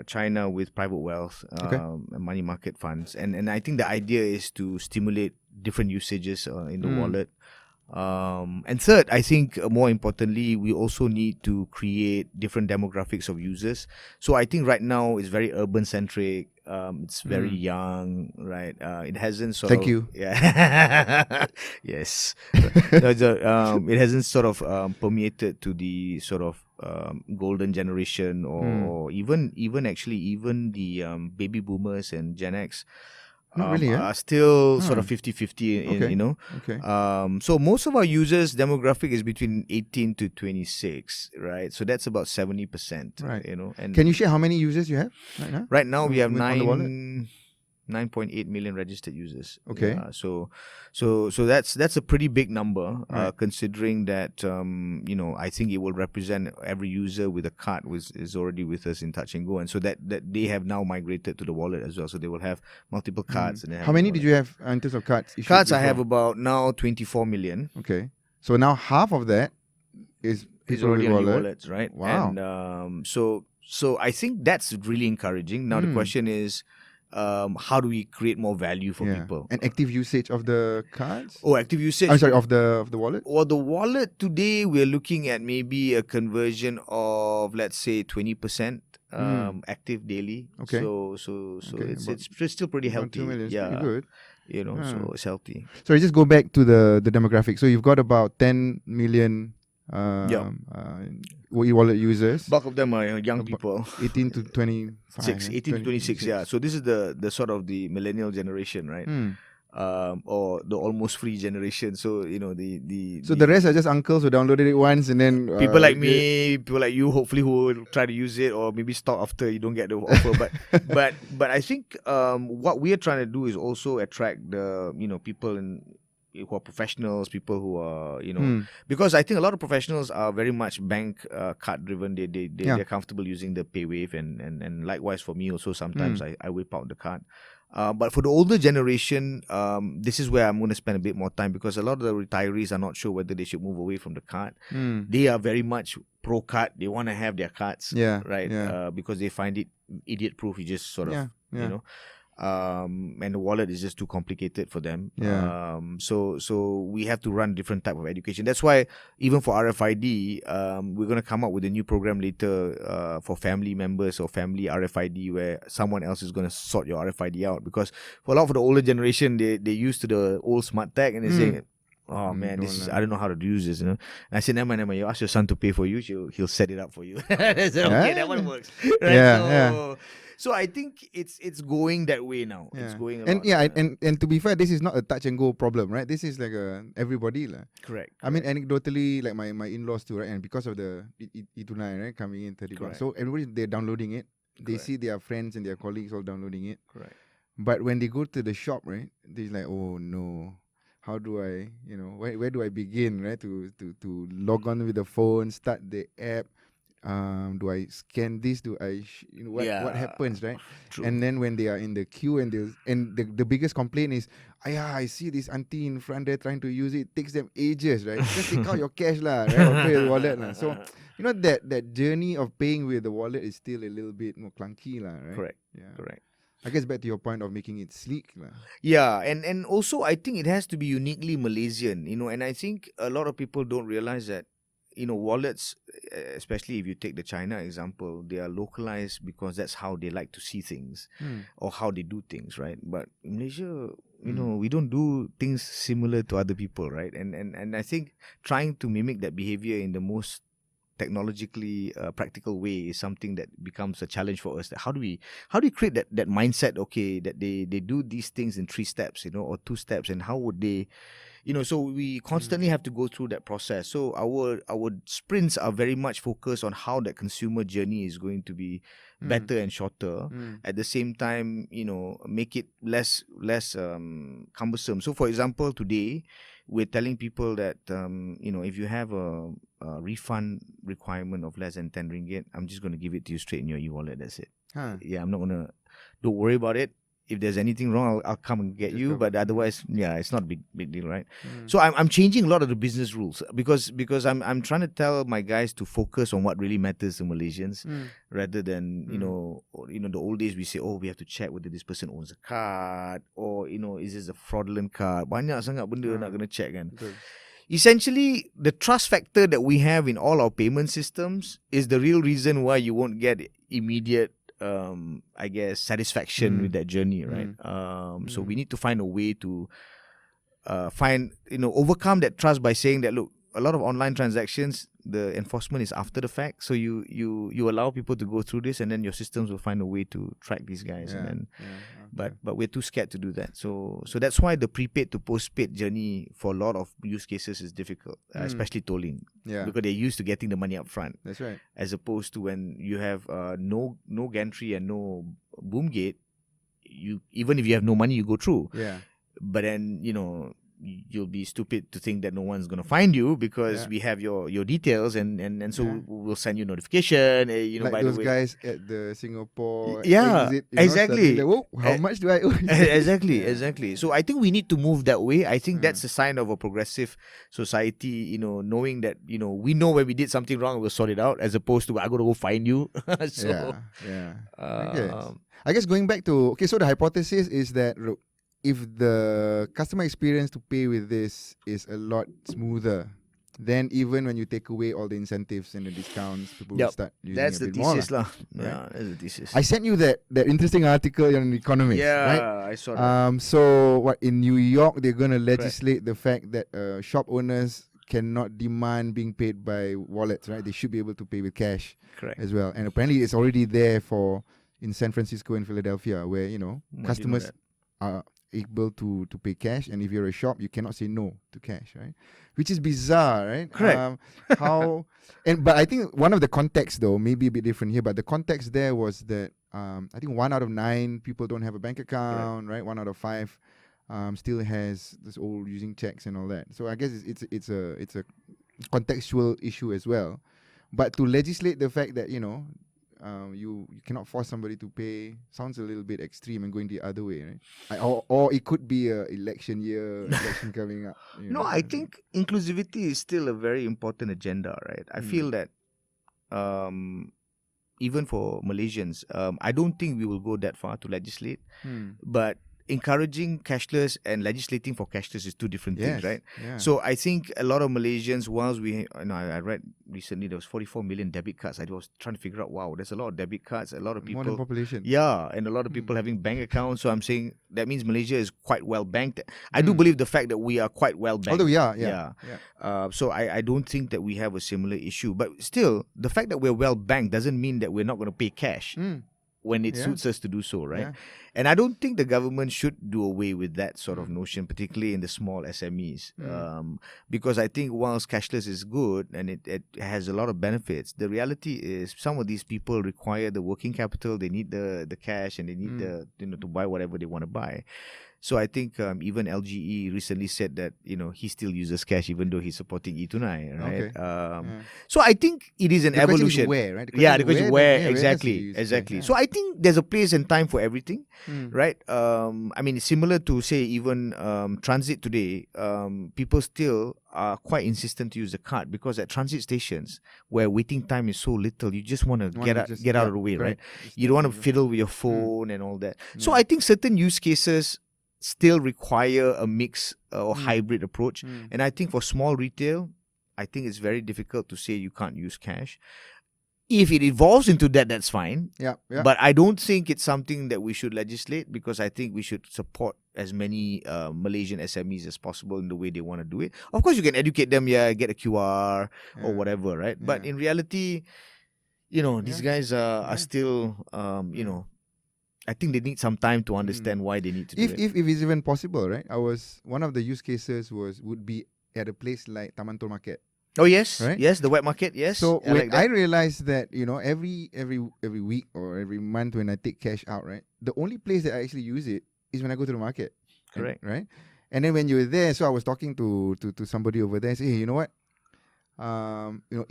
B: China with private wealth, and money market funds, and I think the idea is to stimulate different usages in the wallet. And third, I think more importantly, we also need to create different demographics of users. So I think right now it's very urban centric. It's very young, right? It hasn't sort
A: Thank
B: of.
A: you.
B: Yeah. Yes. It hasn't sort of permeated to the sort of golden generation or even the baby boomers and Gen X.
A: Not really,
B: are still sort of
A: Huh.
B: 50-50
A: Okay. Okay.
B: so most of our users demographic is between 18 to 26, right? So that's about 70%,
A: Right.
B: and
A: Can you share how many users you have right now?
B: right now we have
A: On the wallet?
B: 9.8 million registered users.
A: Okay.
B: So that's a pretty big number,
A: Right.
B: considering that I think it will represent every user with a card is already with us in Touch and Go, and so that they have now migrated to the wallet as well. So they will have multiple cards. And they have
A: How many
B: the
A: did
B: wallet.
A: you have in terms of cards? issued
B: Cards I
A: before?
B: have about now 24 million.
A: Okay. So now half of that is
B: Is
A: people
B: already
A: with
B: on your
A: wallet.
B: wallets, right?
A: Wow.
B: And so I think that's really encouraging. Now the question is, how do we create more value for people?
A: And active usage of the cards?
B: Oh, active usage.
A: I'm sorry, of the wallet?
B: Well, the wallet today we're looking at maybe a conversion of, let's say, 20% active daily.
A: Okay.
B: So
A: Okay,
B: it's still pretty
A: About
B: healthy.
A: 2 million.
B: Yeah.
A: Pretty good.
B: So it's healthy.
A: Sorry, just go back to the demographic. So you've got about 10 million e-wallet users.
B: Bulk of them are young people.
A: 18 to 25.
B: 18 to 26, yeah. So this is the sort of the millennial generation, right? Or the almost free generation. So
A: the rest are just uncles who downloaded it once and then
B: people like me, people like you, hopefully who will try to use it or maybe stop after you don't get the offer. But I think what we are trying to do is also attract the people who are professionals, people who are because I think a lot of professionals are very much bank card driven. They're comfortable using the PayWave and likewise for me also sometimes I whip out the card. But for the older generation, this is where I'm going to spend a bit more time because a lot of the retirees are not sure whether they should move away from the card. They are very much pro card. They want to have their cards, right? Because they find it idiot proof. You just sort of, and the wallet is just too complicated for them. So we have to run different type of education. That's why even for RFID, we're going to come up with a new program later for family members or family RFID where someone else is going to sort your RFID out, because for a lot of the older generation, they used to the old smart tag and they're saying, oh man, I don't know how to use this, And I said, never mind, you ask your son to pay for you, he'll set it up for you. I said, okay, that one works. Right? So I think it's going that way now. It's going a lot.
A: And to be fair, this is not a touch and go problem, right? This is like everybody.
B: Correct.
A: I mean, anecdotally, like my in-laws too, right? And because of the Itunai, right, coming in 30 bucks. So everybody, they're downloading it. They see their friends and their colleagues all downloading it.
B: Correct.
A: But when they go to the shop, right, they're like, oh no, how do I, where do I begin, right? To log on with the phone, start the app. Do I scan this? Do I, what happens, right?
B: True.
A: And then when they are in the queue and the biggest complaint is, I see this auntie in front there trying to use it. It takes them ages, right? Just take out your cash lah, right? Or pay the wallet lah. So that journey of paying with the wallet is still a little bit more clunky lah, right?
B: Correct.
A: Yeah.
B: Correct.
A: I guess back to your point of making it sleek lah.
B: Yeah, and also I think it has to be uniquely Malaysian, and I think a lot of people don't realize that. Wallets, especially if you take the China example, they are localized because that's how they like to see things or how they do things, right? But in Malaysia, we don't do things similar to other people, right? And I think trying to mimic that behavior in the most technologically practical way is something that becomes a challenge for us. That how do we create that mindset? Okay, that they do these things in 3 steps, or 2 steps, and how would they, so we constantly have to go through that process. So our sprints are very much focused on how that consumer journey is going to be better and shorter. At the same time, make it less cumbersome. So for example, today we're telling people that if you have a refund requirement of less than 10 ringgit, I'm just going to give it to you straight in your e-wallet. That's it. Yeah, I'm not going to, don't worry about it. If there's anything wrong, I'll come and get you. But otherwise, it's not a big deal, right? So I'm changing a lot of the business rules because I'm trying to tell my guys to focus on what really matters to Malaysians, rather than the old days we say, oh, we have to check whether this person owns a card, or is this a fraudulent card. Banyak sangat benda nak kena check kan. Essentially, the trust factor that we have in all our payment systems is the real reason why you won't get immediate I guess satisfaction with that journey, right? So we need to find a way to overcome that trust by saying that, look, a lot of online transactions, the enforcement is after the fact. So you allow people to go through this, and then your systems will find a way to track these guys. And then, but we're too scared to do that. So that's why the prepaid to postpaid journey for a lot of use cases is difficult, especially tolling. Because they're used to getting the money up front. That's right. As opposed to when you have no gantry and no boom gate, even if you have no money, you go through. But then you'll be stupid to think that no one's going to find you because we have your details, and so we'll send you notification.
A: Like
B: by
A: those
B: the way,
A: guys at the Singapore
B: exit, exactly.
A: Like, how much do I owe?
B: Exactly. So I think we need to move that way. I think that's a sign of a progressive society. Knowing that we know when we did something wrong, we'll sort it out, as opposed to I got to go find you.
A: I guess going back to so the hypothesis is that if the customer experience to pay with this is a lot smoother, then even when you take away all the incentives and the discounts, people will start using
B: that's
A: a
B: the
A: bit more.
B: Thesis lah.
A: Right?
B: Yeah, that's the thesis.
A: I sent you that interesting article on The Economist.
B: Yeah,
A: right?
B: I saw that.
A: So what in New York they're going to legislate the fact that shop owners cannot demand being paid by wallets, right? They should be able to pay with cash as well. And apparently it's already there in San Francisco and Philadelphia, where customers are able to pay cash, and if you're a shop, you cannot say no to cash, right? Which is bizarre, right?
B: Correct.
A: But I think one of the contexts, though, may be a bit different here, but the context there was that I think 1 out of 9 people don't have a bank account, right? 1 out of 5 still has this old using checks and all that. So I guess it's a contextual issue as well. But to legislate the fact that you cannot force somebody to pay sounds a little bit extreme and going the other way, right? Or it could be a election coming up.
B: No, I think inclusivity is still a very important agenda, right? I feel that even for Malaysians, I don't think we will go that far to legislate, but encouraging cashless and legislating for cashless is two different things, right? Yeah. So I think a lot of Malaysians, whilst I read recently there was 44 million debit cards. I was trying to figure out, wow, there's a lot of debit cards, a lot of people.
A: More than population.
B: Yeah, and a lot of people having bank accounts. So I'm saying that means Malaysia is quite well banked. I do believe the fact that we are quite well banked.
A: Although we are,
B: so I don't think that we have a similar issue. But still, the fact that we're well banked doesn't mean that we're not going to pay cash. When it suits us to do so, right? Yeah. And I don't think the government should do away with that sort of notion, particularly in the small SMEs. Because I think whilst cashless is good and it has a lot of benefits, the reality is some of these people require the working capital, they need the cash, and they need to buy whatever they want to buy. So I think even LGE recently said that he still uses cash even though he's supporting e-Tunai, right? Okay. So I think it is an evolution.
A: The question is where, right?
B: The question is where exactly. So I think there's a place and time for everything, right? I mean, similar to say even transit today, people still are quite insistent to use the card because at transit stations where waiting time is so little, you just want to get out of the way, right? You don't want to fiddle with your phone and all that. So I think certain use cases still require a mix or hybrid approach. And I think for small retail, I think it's very difficult to say you can't use cash. If it evolves into that, that's fine. Yeah. But I don't think it's something that we should legislate because I think we should support as many Malaysian SMEs as possible in the way they want to do it. Of course, you can educate them, get a QR or whatever, right? But in reality, these guys are still, I think they need some time to understand why they need to do it.
A: If it's even possible, right? One of the use cases would be at a place like Taman Tol Market.
B: Oh yes,
A: right?
B: Yes, the wet market. Yes.
A: So
B: I like that.
A: I realized that every week or every month when I take cash out, right, the only place that I actually use it is when I go to the market.
B: Correct.
A: Right. And then when you're there, so I was talking to somebody over there. Say, hey, you know what?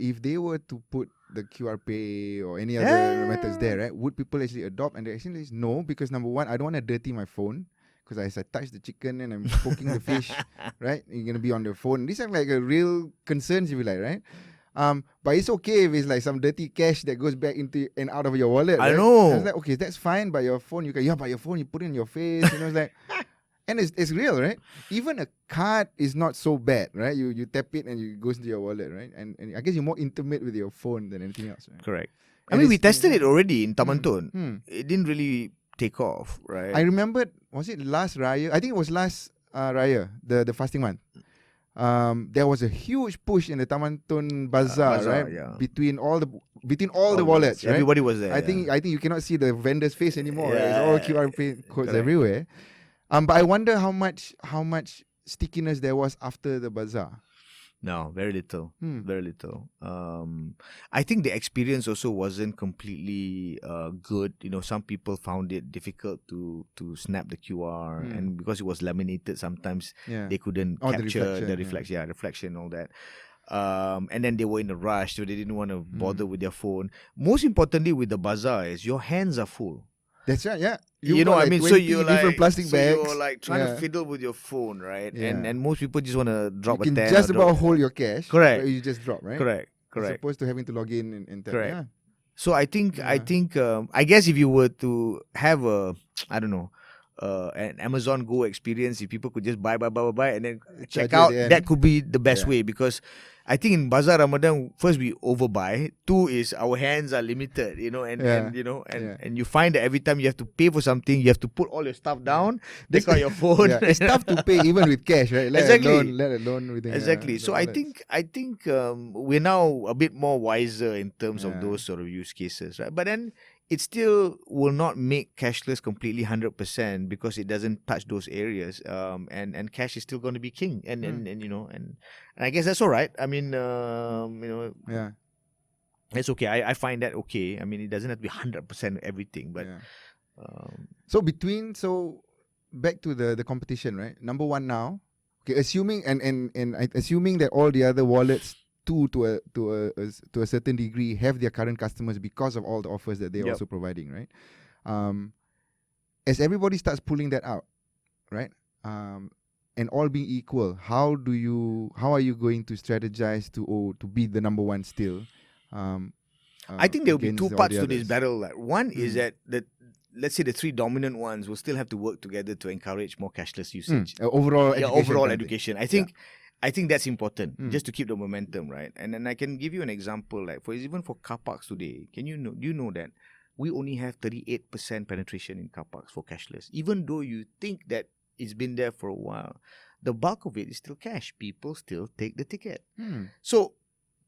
A: If they were to put the QR pay or any other methods there, right, would people actually adopt? And they actually say no, because number one, I don't want to dirty my phone. Because as I touch the chicken and I'm poking the fish, right? You're going to be on the phone. These are like a real concerns, if you like, right? But it's okay if it's like some dirty cash that goes back into and out of your wallet.
B: I
A: right?
B: know.
A: And it's like, okay, that's fine. But your phone, but your phone, you put it in your face. It's like, and it's real, right? Even a card is not so bad, right? You tap it and it goes into your wallet, right? And I guess you're more intimate with your phone than anything else, right?
B: Correct.
A: And
B: we tested it already in Taman Tun. It didn't really take off, right?
A: I remembered, was it last Raya? I think it was last Raya, the fasting month. There was a huge push in the Taman Tun Bazaar, right?
B: Yeah.
A: Between all the wallets, right?
B: Everybody was there.
A: I think you cannot see the vendor's face anymore. Right?
B: Yeah.
A: It's all QR codes everywhere. But I wonder how much stickiness there was after the bazaar.
B: No, very little. Very little. I think the experience also wasn't completely good. Some people found it difficult to snap the QR, and because it was laminated, sometimes they couldn't capture the reflection, all that. And then they were in a rush, so they didn't want to bother with their phone. Most importantly, with the bazaar is your hands are full.
A: That's right, yeah.
B: So you're
A: different plastic bags.
B: You're like trying to fiddle with your phone, right?
A: Yeah.
B: And most people just want to drop
A: you
B: a 10.
A: can just about hold your cash.
B: Correct.
A: But you just drop, right?
B: Correct.
A: As opposed to having to log in and tap.
B: Correct.
A: Yeah.
B: So I think I guess if you were to have an Amazon Go experience, if people could just buy and then check out, that could be the best way, because I think in Bazaar Ramadan, first we overbuy. Two is our hands are limited, and you find that every time you have to pay for something, you have to put all your stuff down, take out your phone.
A: Yeah. It's tough to pay even with cash, right? Let alone with
B: exactly. So I think we're now a bit more wiser in terms of those sort of use cases, right? But then it still will not make cashless completely 100% because it doesn't touch those areas. And cash is still going to be king. And I guess that's all right. I mean, it's okay. I find that okay. I mean, it doesn't have to be 100% everything, but
A: so back to the competition, right? Number one now. Okay, assuming assuming that all the other wallets to a certain degree have their current customers because of all the offers that they're also providing, right? As everybody starts pulling that out, right? And all being equal, how are you going to strategize to be the number one still?
B: I think there will be two parts to this battle. One is that let's say the three dominant ones will still have to work together to encourage more cashless usage.
A: Overall
B: education. I think that's important, just to keep the momentum, right? And then I can give you an example, like even for car parks today. Do you know that we only have 38% penetration in car parks for cashless, even though you think that it's been there for a while. The bulk of it is still cash. People still take the ticket. So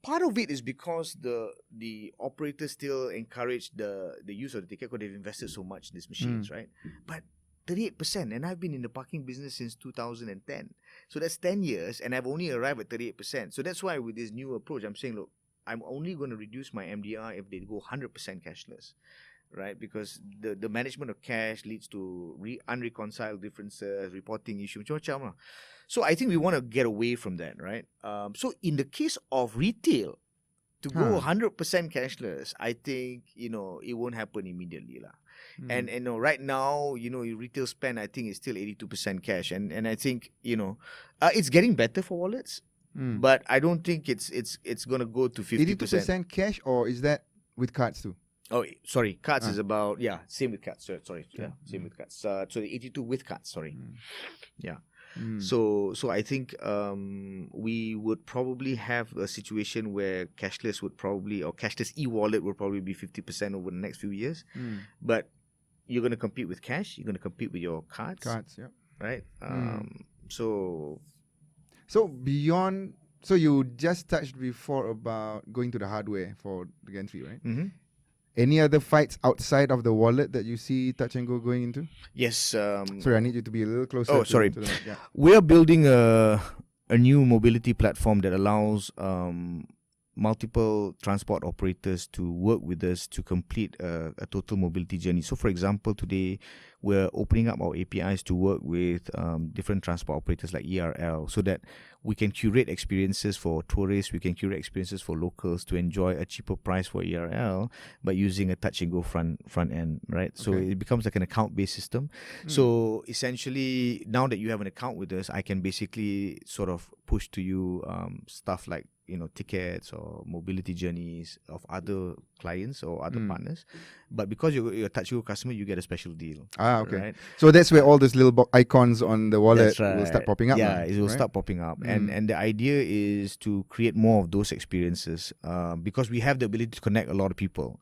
B: part of it is because the operators still encourage the use of the ticket because they've invested so much in these machines, right? But 38%, and I've been in the parking business since 2010. So that's 10 years, and I've only arrived at 38%. So that's why with this new approach, I'm saying, look, I'm only going to reduce my MDR if they go 100% cashless, right? Because the management of cash leads to unreconciled differences, reporting issues, macam-macam. So I think we want to get away from that, right? So in the case of retail, to go 100% cashless, I think, it won't happen immediately. And right now, your retail spend, I think, is still 82% cash. And I think, it's getting better for wallets, but I don't think it's going to go to 50%.
A: 82% cash, or is that with cards too?
B: Oh, sorry. Cards is about, same with cards. Sorry. Yeah, same with cards. So the 82 with cards, sorry. Yeah. So I think we would probably have a situation where cashless e-wallet would probably be 50% over the next few years. But you're going to compete with cash. You're going to compete with your cards.
A: Cards, yeah.
B: right? So
A: beyond, so you just touched before about going to the hardware for the gantry, right? Any other fights outside of the wallet that you see Touch and Go going into?
B: yes.
A: Sorry, I need you to be a little closer.
B: Oh, sorry.
A: To the mic. Yeah.
B: We are building a new mobility platform that allows multiple transport operators to work with us to complete a total mobility journey. So, for example, today we're opening up our APIs to work with different transport operators like ERL, so that we can curate experiences for tourists, we can curate experiences for locals to enjoy a cheaper price for ERL by using a touch and go front end, right? So it becomes like an account-based system. So essentially, now that you have an account with us, I can basically sort of push to you stuff like, tickets or mobility journeys of other clients or other partners. But because you're a Touch and Go customer, you get a special deal.
A: Okay.
B: Right?
A: So that's where all those little icons on the wallet
B: That's right.
A: will start popping up.
B: Yeah, it will start popping up. And the idea is to create more of those experiences because we have the ability to connect a lot of people.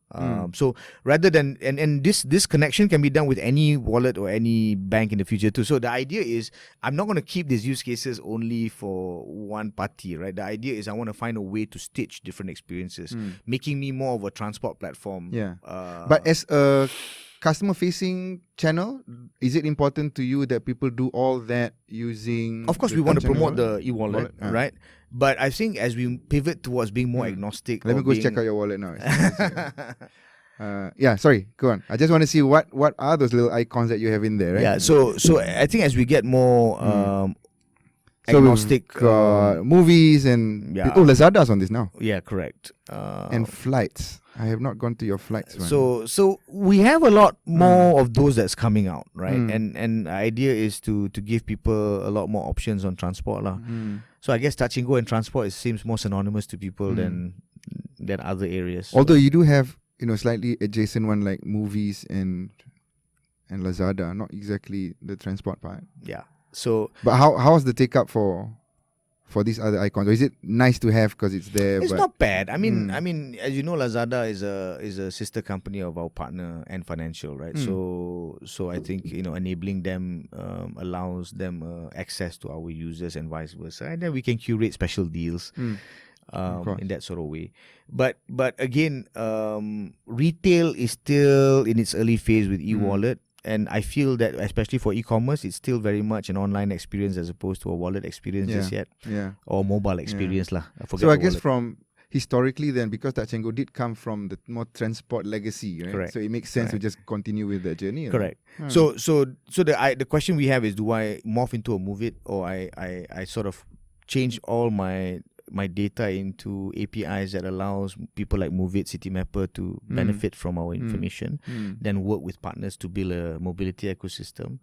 B: So rather than, and this connection can be done with any wallet or any bank in the future too. So the idea is, I'm not going to keep these use cases only for one party, right? The idea is I want to find a way to stitch different experiences, making me more of a transport platform.
A: Yeah. But as a customer-facing channel, is it important to you that people do all that using?
B: Of course, we want to promote the e-wallet, right? But I think as we pivot towards being more agnostic,
A: let me go check out your wallet now. Yeah, sorry, go on. I just want to see what are those little icons that you have in there, right?
B: Yeah, so I think as we get more agnostic,
A: movies and Lazada's on this now.
B: Yeah, correct.
A: And flights. I have not gone to your flights one.
B: So we have a lot more of those that's coming out, right? And the idea is to give people a lot more options on transport lah. So I guess Touch and Go and transport seems more synonymous to people than other areas.
A: Although you do have slightly adjacent one like movies and Lazada, not exactly the transport part.
B: Yeah. So,
A: but how's the take up for these other icons? Or is it nice to have because it's there?
B: It's not bad. I mean, as you know, Lazada is a sister company of our partner and Financial, right? So I think enabling them allows them access to our users and vice versa, and then we can curate special deals. In that sort of way. But again, retail is still in its early phase with e-wallet. And I feel that especially for e-commerce, it's still very much an online experience as opposed to a wallet experience just yet. Yeah. Or mobile experience lah.
A: So I guess from historically then, because Touch and Go did come from the more transport legacy, right?
B: Correct.
A: So it makes sense to just continue with the journey.
B: Correct. So the question we have is, do I morph into a Move It, or I sort of change all my data into APIs that allows people like Move It, Citymapper to benefit from our information, then work with partners to build a mobility ecosystem,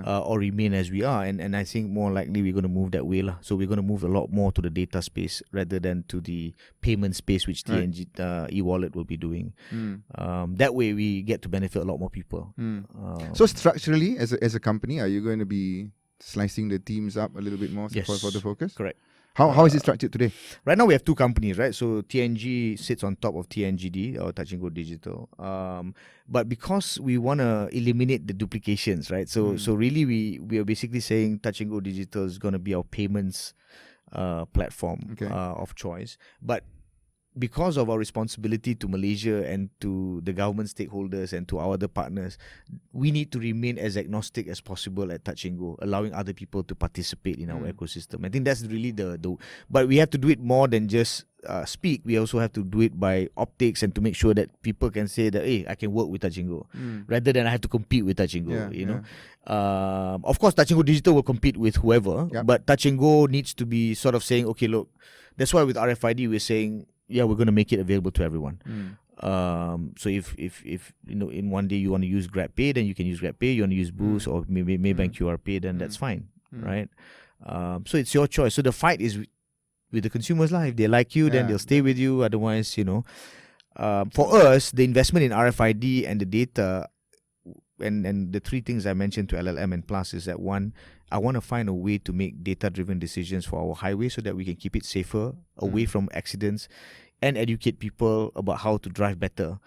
B: or remain as we are. And I think more likely we're going to move that way lah. So we're going to move a lot more to the data space rather than to the payment space, which TNG e-wallet will be doing. That way we get to benefit a lot more people.
A: So structurally, as a company, are you going to be slicing the teams up a little bit more for the focus?
B: Correct.
A: How is it structured today?
B: Right now we have two companies, right? So TNG sits on top of TNGD, or Touch and Go Digital. But because we want to eliminate the duplications, right? So really we are basically saying Touch and Go Digital is going to be our payments platform of choice. But because of our responsibility to Malaysia and to the government stakeholders and to our other partners, we need to remain as agnostic as possible at Touch and Go, allowing other people to participate in our ecosystem. I think that's really but we have to do it more than just speak. We also have to do it by optics and to make sure that people can say that, hey, I can work with Touch and Go, rather than I have to compete with Touch and Go. Know, of course, Touch and Go Digital will compete with whoever, but Touch and Go needs to be sort of saying, okay, look, that's why with RFID we're saying, we're going to make it available to everyone. So if in one day you want to use GrabPay, then you can use GrabPay. You want to use Boost or maybe Maybank QR Pay, then that's fine, right? So it's your choice. So the fight is with the consumers lah. If they like you, then they'll stay with you. Otherwise, for us, the investment in RFID and the data and the three things I mentioned to LLM and Plus is that, one, I want to find a way to make data-driven decisions for our highway so that we can keep it safer, away from accidents, and educate people about how to drive better,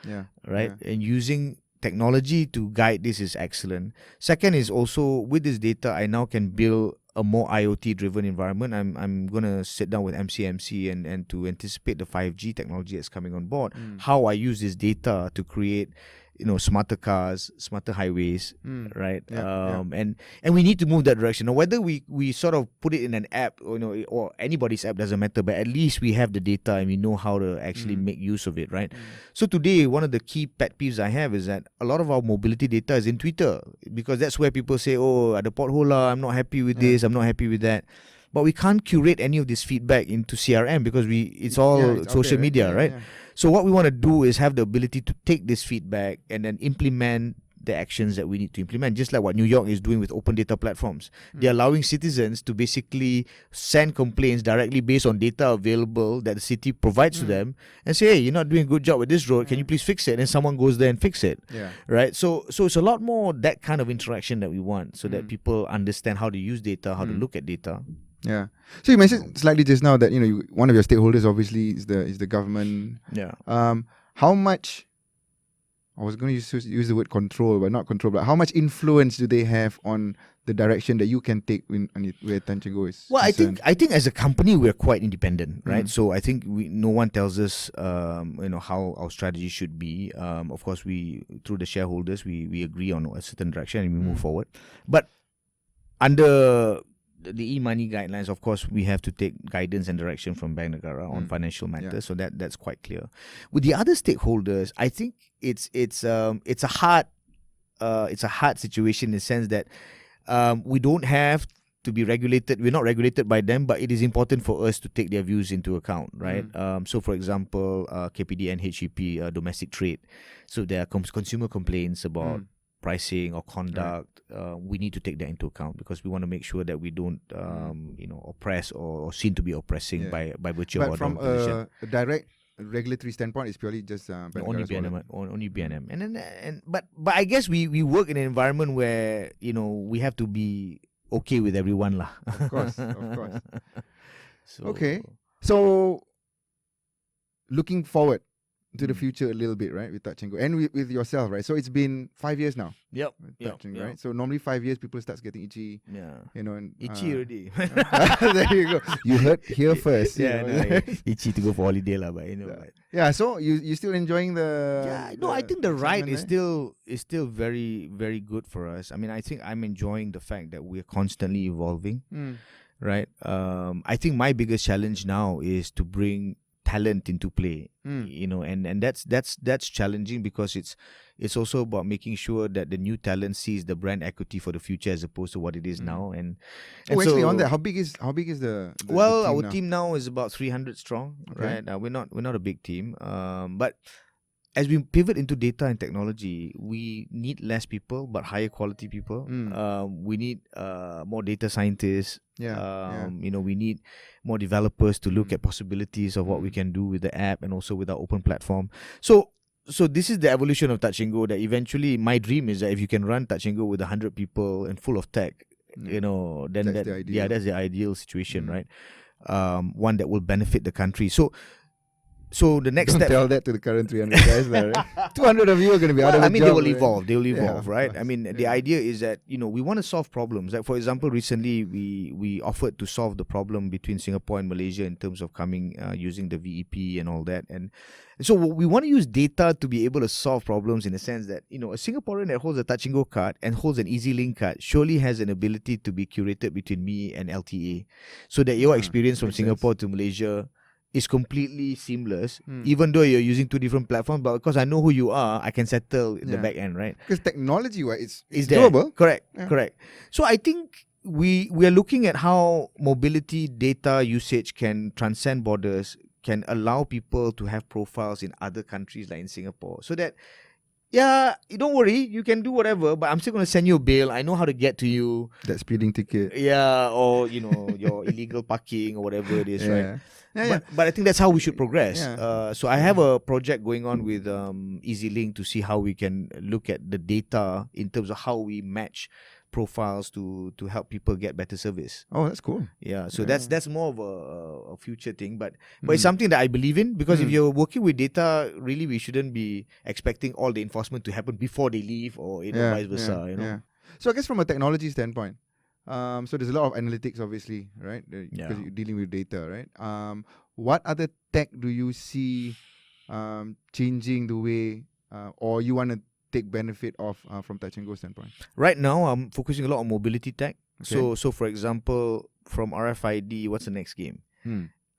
B: right? And using technology to guide this is excellent. Second is also with this data, I now can build a more IoT driven environment. I'm gonna sit down with MCMC and to anticipate the 5G technology that's coming on board. How I use this data to create, smarter cars, smarter highways, right? And we need to move that direction. Now, whether we sort of put it in an app, or anybody's app, doesn't matter. But at least we have the data and we know how to actually make use of it, right? So today, one of the key pet peeves I have is that a lot of our mobility data is in Twitter, because that's where people say, "Oh, at the pothole, I'm not happy with this, I'm not happy with that." But we can't curate any of this feedback into CRM because it's all social media, right? So what we want to do is have the ability to take this feedback and then implement the actions that we need to implement, just like what New York is doing with open data platforms. They're allowing citizens to basically send complaints directly based on data available that the city provides to them and say, "Hey, you're not doing a good job with this road. Can you please fix it?" And someone goes there and fix it. Right? So it's a lot more that kind of interaction that we want, so that people understand how to use data, how to look at data.
A: Yeah. So you mentioned slightly just now that one of your stakeholders obviously is the government.
B: Yeah.
A: How much? I was going to use the word control, but not control. But how much influence do they have on the direction that you can take where Tan Cheng Go is?
B: Well,
A: concerned?
B: I think as a company we're quite independent, right? So I think no one tells us, how our strategy should be. Of course, we through the shareholders we agree on a certain direction and we move forward. But under the e-money guidelines, of course, we have to take guidance and direction from Bank Negara on financial matters. So that's quite clear. With the other stakeholders, I think it's a hard situation in the sense that we don't have to be regulated. We're not regulated by them, but it is important for us to take their views into account, right? So, for example, KPD and HEP, domestic trade. So there are consumer complaints about pricing or conduct. We need to take that into account because we want to make sure that we don't, oppress or seem to be oppressing by virtue of our
A: from
B: position.
A: a direct regulatory standpoint, it's purely just
B: Only BNM, only BNM, but I guess we work in an environment where we have to be okay with everyone, lah.
A: Of course. Okay, so looking forward to the future a little bit, right, with Touch and Go and with yourself, right? So it's been 5 years now.
B: Yep.
A: Right? So normally 5 years people starts getting itchy.
B: Yeah.
A: And
B: itchy already.
A: There you go. You heard here first.
B: Itchy to go for holiday lah, but
A: Yeah. So you still enjoying the?
B: Yeah. No, I think the ride is still very, very good for us. I mean, I think I'm enjoying the fact that we're constantly evolving. Right. I think my biggest challenge now is to bring talent into play, and that's challenging because it's also about making sure that the new talent sees the brand equity for the future as opposed to what it is now. And
A: actually on that, how big is the
B: well,
A: team
B: our
A: now?
B: team now is about 300 strong, right? We're not a big team, but as we pivot into data and technology, we need less people but higher quality people. We need more data scientists. We need more developers to look at possibilities of what we can do with the app and also with our open platform. So this is the evolution of Touch and Go, that eventually my dream is that if you can run Touch and Go with 100 people and full of tech, then that's the ideal situation, right? One that will benefit the country. So the next
A: Don't
B: step.
A: tell that to the current 300 guys, right? 200 of you are going to be out of a job.
B: They will evolve. They will evolve, right?
A: Course.
B: I mean, the idea is that we want to solve problems. Like for example, recently we offered to solve the problem between Singapore and Malaysia in terms of using the VEP and all that. And so we want to use data to be able to solve problems in the sense that a Singaporean that holds a Touch and Go card and holds an EasyLink card surely has an ability to be curated between me and LTA, so that your experience from Singapore to Malaysia is completely seamless, even though you're using two different platforms. But because I know who you are, I can settle in the back end, right?
A: Because technology-wise, it's
B: there.
A: doable.
B: Correct. So I think we are looking at how mobility data usage can transcend borders, can allow people to have profiles in other countries like in Singapore, so that don't worry, you can do whatever, but I'm still going to send you a bill. I know how to get to you. That
A: speeding ticket.
B: Or your illegal parking or whatever it is, right? But I think that's how we should progress. So I have a project going on with EasyLink to see how we can look at the data in terms of how we match profiles to help people get better service.
A: Oh, that's cool.
B: Yeah, so
A: Yeah.
B: that's more of a future thing, but it's something that I believe in, because if you're working with data, really we shouldn't be expecting all the enforcement to happen before they leave, or vice versa.
A: Yeah. So I guess from a technology standpoint, so there's a lot of analytics, obviously, right? Because you're dealing with data, right? What other tech do you see changing the way, or you want to take benefit of from Touch and Go standpoint?
B: Right now, I'm focusing a lot on mobility tech.
A: Okay.
B: So for example, from RFID, what's the next game?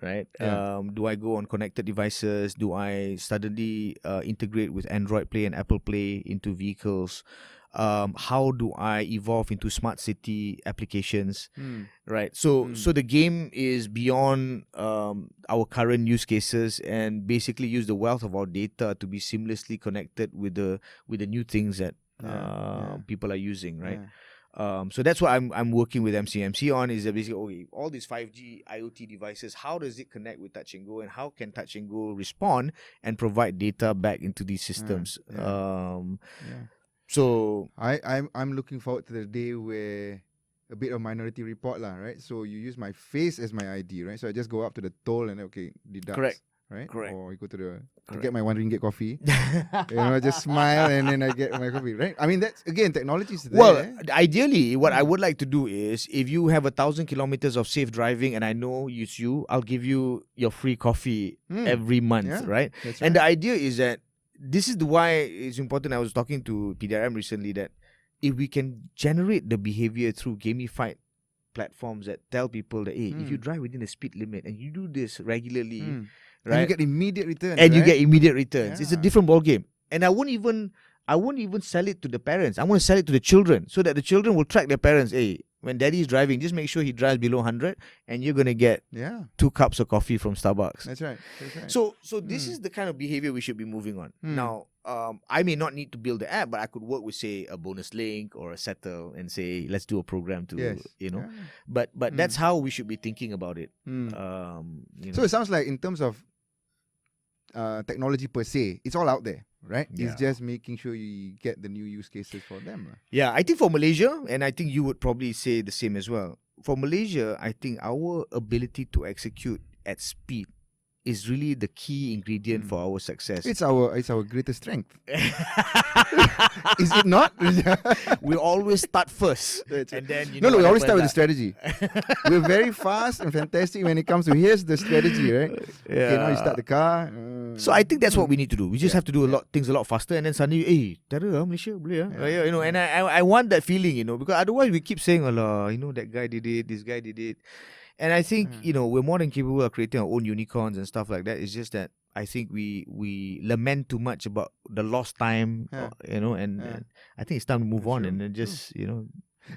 B: Right?
A: Yeah.
B: Do I go on connected devices? Do I suddenly integrate with Android Play and Apple Play into vehicles? How do I evolve into smart city applications? Right? So the game is beyond our current use cases, and basically use the wealth of our data to be seamlessly connected with the new things that people are using, right? So that's what I'm working with MCMC on, is that basically, all these 5G IoT devices, how does it connect with Touch and Go, and how can Touch and Go respond and provide data back into these systems? So
A: I'm looking forward to the day where a bit of Minority Report lah, right? So you use my face as my ID, right? So I just go up to the toll and deduct.
B: Correct.
A: Right?
B: Correct.
A: Or you go to get my RM1 coffee. Just smile and then I get my coffee, right? I mean, that's, again, technology is there.
B: Well, ideally, what I would like to do is, if you have 1,000 kilometers of safe driving and I know it's you, I'll give you your free coffee every month, right?
A: That's
B: And the idea is that this is why it's important. I was talking to PDRM recently that if we can generate the behavior through gamified platforms that tell people that, hey, if you drive within the speed limit and you do this regularly, right,
A: and you get immediate returns.
B: And you
A: right?
B: get immediate returns.
A: Yeah.
B: It's a different ball game. And I won't even sell it to the parents. I want to sell it to the children, so that the children will track their parents. Hey, when daddy is driving, just make sure he drives below 100, and you're gonna get 2 cups of coffee from Starbucks.
A: That's right.
B: So this is the kind of behavior we should be moving on. Now, I may not need to build the app, but I could work with, say, a bonus link or a settle and say, let's do a program to, But that's how we should be thinking about it.
A: So it sounds like, in terms of technology per se, it's all out there, right?
B: Yeah.
A: It's just making sure you get the new use cases for them.
B: Yeah, I think for Malaysia, and I think you would probably say the same as well. For Malaysia, I think our ability to execute at speed is really the key ingredient for our success.
A: It's our greatest strength. Is it not?
B: We always start first,
A: That's
B: and then
A: we always start with the strategy. We're very fast and fantastic when it comes to, here's the strategy, right? Okay, now you start the car.
B: So I think that's what we need to do. We just have to do things a lot faster, and then suddenly, hey, terror, Malaysia, boleh, And I want that feeling, because otherwise we keep saying, Allah, that guy did it, this guy did it. And I think, we're more than capable of creating our own unicorns and stuff like that. It's just that I think we lament too much about the lost time, and I think it's time to move on and then just,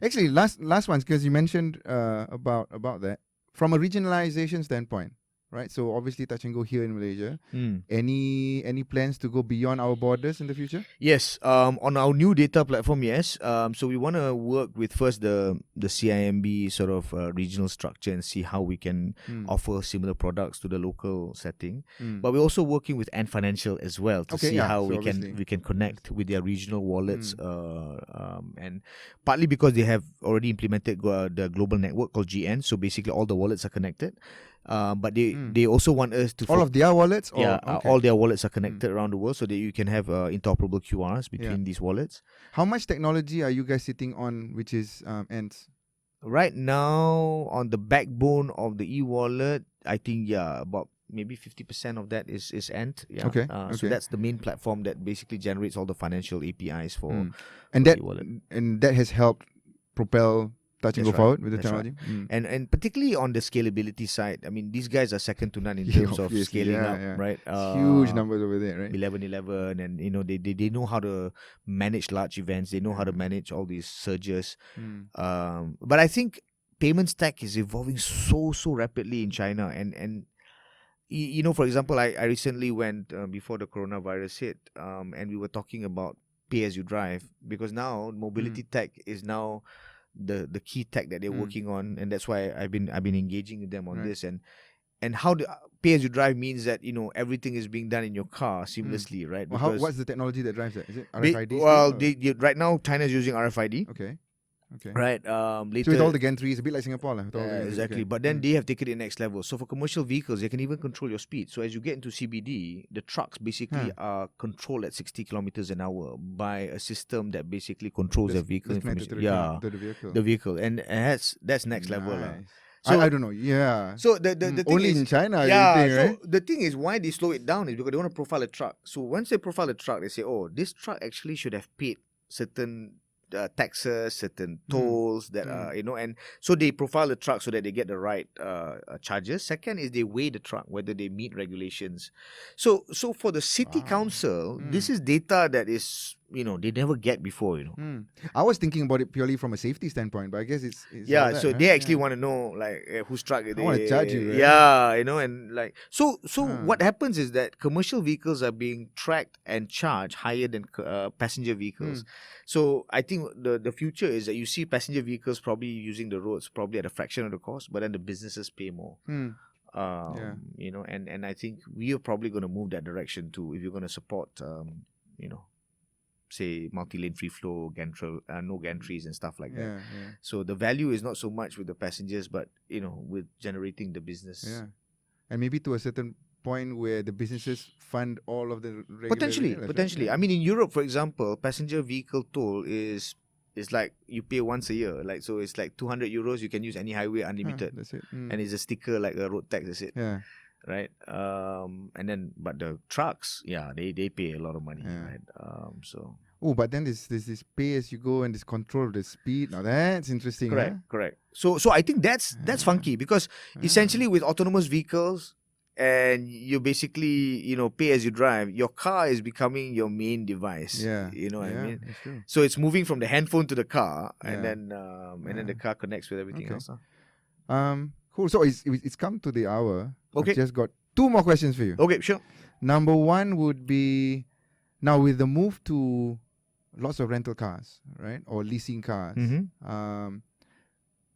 A: Actually, last ones, because you mentioned about that. From a regionalization standpoint, right? So obviously Touch and Go here in Malaysia. Any plans to go beyond our borders in the future?
B: Yes. On our new data platform, yes. So we want to work with first the CIMB sort of regional structure and see how we can offer similar products to the local setting. But we're also working with Ant Financial as well to see how we can connect with their regional wallets. And partly because they have already implemented the global network called GN. So basically all the wallets are connected. But they also want us to
A: all of their wallets.
B: All their wallets are connected around the world, so that you can have interoperable QRs between these wallets.
A: How much technology are you guys sitting on, which is Ants?
B: Right now, on the backbone of the e-wallet, I think about maybe 50% of that is Ant. Yeah.
A: Okay.
B: So that's the main platform that basically generates all the financial APIs for
A: and
B: the e-wallet.
A: And that has helped propel Touch and Go forward with the technology.
B: Right. And particularly on the scalability side, I mean, these guys are second to none in terms of scaling up, right?
A: Huge numbers over there, right?
B: 11, and they know how to manage large events. They know how to manage all these surges. But I think payments tech is evolving so rapidly in China, and for example, I recently went before the coronavirus hit, and we were talking about pay as you drive, because now mobility tech is now the key tech that they're working on, and that's why I've been engaging with them on this, and how the pay as you drive means that everything is being done in your car seamlessly, right?
A: Well, what's the technology that drives that? Is it RFID?
B: Right now China's using RFID.
A: Okay. Okay.
B: right? Later,
A: So with all the gantry, it's a bit like Singapore, lah. With all the gantries,
B: exactly.
A: okay.
B: But then they have taken it next level. So for commercial vehicles, they can even control your speed. So as you get into CBD, the trucks basically are controlled at 60 kilometers an hour by a system that basically controls the vehicle
A: That's connected
B: information.
A: to the vehicle.
B: The vehicle, and that's next level, lah.
A: Nice.
B: So
A: I don't know. Yeah.
B: So the thing
A: only
B: is,
A: in China,
B: yeah.
A: you think,
B: So
A: right?
B: the thing is, why they slow it down is because they want to profile a truck. So once they profile a truck, they say, oh, this truck actually should have paid certain taxes, certain tolls that and so they profile the truck so that they get the right charges. Second is they weigh the truck whether they meet regulations. So for the city council, this is data that is they never get before.
A: I was thinking about it purely from a safety standpoint, but I guess it's
B: Yeah,
A: all that,
B: so
A: right?
B: they actually want to know like whose truck it is.
A: I want to charge you, right?
B: Yeah, and like so what happens is that commercial vehicles are being tracked and charged higher than passenger vehicles. So I think the future is that you see passenger vehicles probably using the roads probably at a fraction of the cost, but then the businesses pay more. And I think we are probably going to move that direction too if you're going to support say multi-lane free flow, no gantries and stuff like that. So the value is not so much with the passengers, but with generating the business.
A: Yeah, and maybe to a certain point where the businesses fund all of the regular
B: potentially.
A: retailers, right?
B: I mean, in Europe, for example, passenger vehicle toll is like you pay once a year. Like so, it's like 200 euros. You can use any highway unlimited,
A: That's it.
B: and it's a sticker like a road tax. That's it.
A: Yeah.
B: Right. And then but the trucks, they pay a lot of money. Right.
A: But then there's this pay as you go and this control of the speed. Now that's interesting.
B: Correct. So I think that's funky because essentially with autonomous vehicles and you basically pay as you drive, your car is becoming your main device. You know what I mean?
A: That's true.
B: So it's moving from the handphone to the car, and then the car connects with everything else.
A: Cool. So it's come to the hour.
B: Okay.
A: I've just got 2 more questions for you.
B: Okay, sure.
A: Number 1 would be, now with the move to lots of rental cars, right, or leasing cars,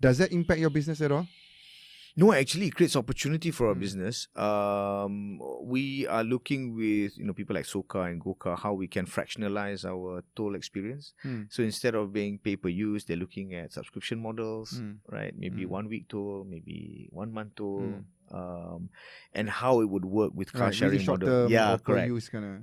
A: does that impact your business at all?
B: No, actually, it creates opportunity for our business. We are looking with people like Soka and Goka how we can fractionalize our toll experience. So instead of being pay per use, they're looking at subscription models, right? Maybe 1 week toll, maybe 1 month toll, and how it would work with car sharing model. Yeah, correct.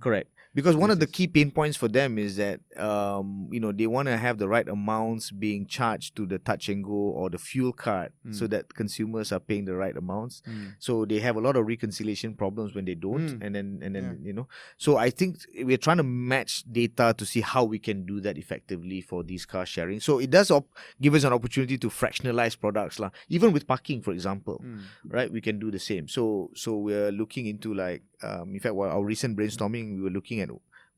B: Correct. Because one of the key pain points for them is that they want to have the right amounts being charged to the touch and go or the fuel card so that consumers are paying the right amounts. So they have a lot of reconciliation problems when they don't, and then So I think we're trying to match data to see how we can do that effectively for these car sharing. So it does give us an opportunity to fractionalize products, even with parking, for example, right? We can do the same. So we're looking into in fact, while our recent brainstorming, we were looking at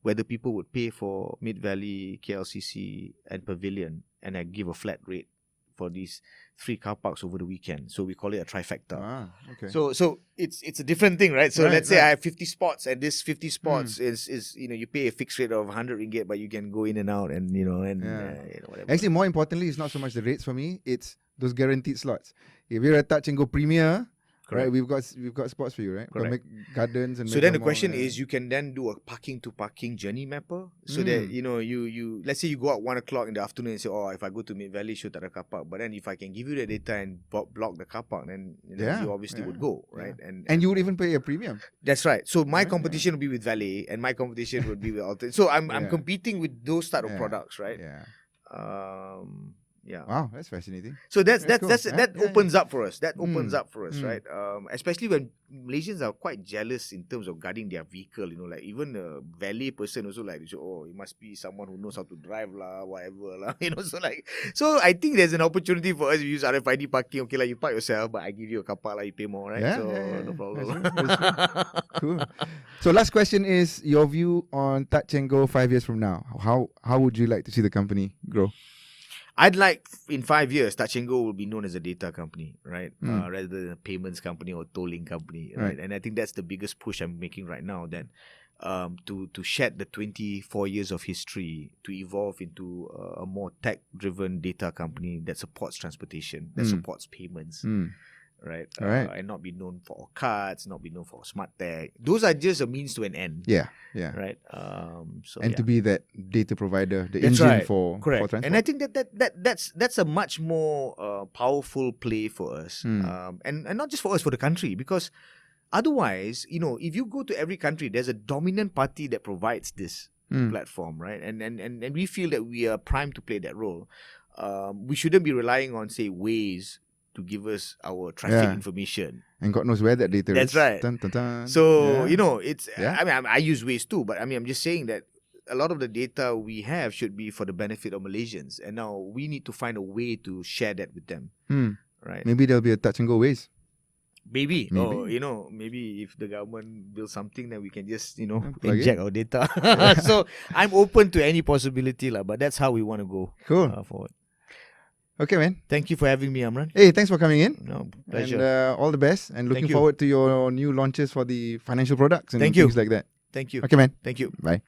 B: whether people would pay for Mid-Valley, KLCC and Pavilion and I give a flat rate for these 3 car parks over the weekend. So we call it a trifecta.
A: Okay.
B: So it's a different thing, right? So let's say I have 50 spots and this 50 spots is you pay a fixed rate of 100 ringgit, but you can go in and out and whatever.
A: Actually, more importantly, it's not so much the rates for me, it's those guaranteed slots. If you're a Touch and Go Premier, right, we've got spots for you, right?
B: Correct.
A: Make gardens and
B: so then the question is, you can then do a parking to parking journey mapper, so that you let's say you go out 1 o'clock in the afternoon and say, if I go to Mid Valley, should at a car park. But then if I can give you the data and block the car park, then you obviously would go, right?
A: And you would even pay a premium.
B: That's right. So my competition would be with Valet, and my competition would be with Alter. So I'm competing with those type of products, right? Yeah.
A: Wow, that's fascinating.
B: So that
A: cool.
B: opens up for us. That opens up for us, right? Especially when Malaysians are quite jealous in terms of guarding their vehicle. Like even a valet person also it must be someone who knows how to drive whatever So I think there's an opportunity for us to use RFID parking. Okay, you park yourself, but I give you a car park, you pay more, right? No problem.
A: That's cool. So last question is your view on Touch and Go 5 years from now. How would you like to see the company grow?
B: I'd like in 5 years, Touch and Go will be known as a data company, right? Rather than a payments company or tolling company, right? And I think that's the biggest push I'm making right now. That to shed the 24 years of history, to evolve into a more tech-driven data company that supports transportation, that supports payments. right?
A: Alright.
B: And not be known for cards, not be known for smart tech. Those are just a means to an end.
A: Yeah.
B: Right. So
A: And to be that data provider, the
B: That's
A: engine
B: right.
A: for
B: Correct.
A: transport.
B: And I think that's a much more powerful play for us, and not just for us, for the country, because otherwise, if you go to every country, there's a dominant party that provides this platform, right? And we feel that we are primed to play that role. We shouldn't be relying on, say, Waze to give us our traffic information.
A: And God knows where that data
B: That's
A: is.
B: right.
A: Dun, dun, dun.
B: So,
A: Yeah.
B: it's,
A: Yeah.
B: I mean, I use Waze too, but I mean, I'm just saying that a lot of the data we have should be for the benefit of Malaysians. And now we need to find a way to share that with them. Right?
A: Maybe there'll be a touch and go ways.
B: Maybe. Or, maybe if the government builds something, then we can just,
A: plug
B: inject our data. So I'm open to any possibility, but that's how we want to go forward.
A: Okay, man.
B: Thank you for having me, Amran.
A: Hey, thanks for coming in.
B: No, pleasure.
A: And all the best. And looking
B: Thank you.
A: forward to your new launches for the financial products and
B: Thank you.
A: things like that.
B: Thank you.
A: Okay, man.
B: Thank you.
A: Bye.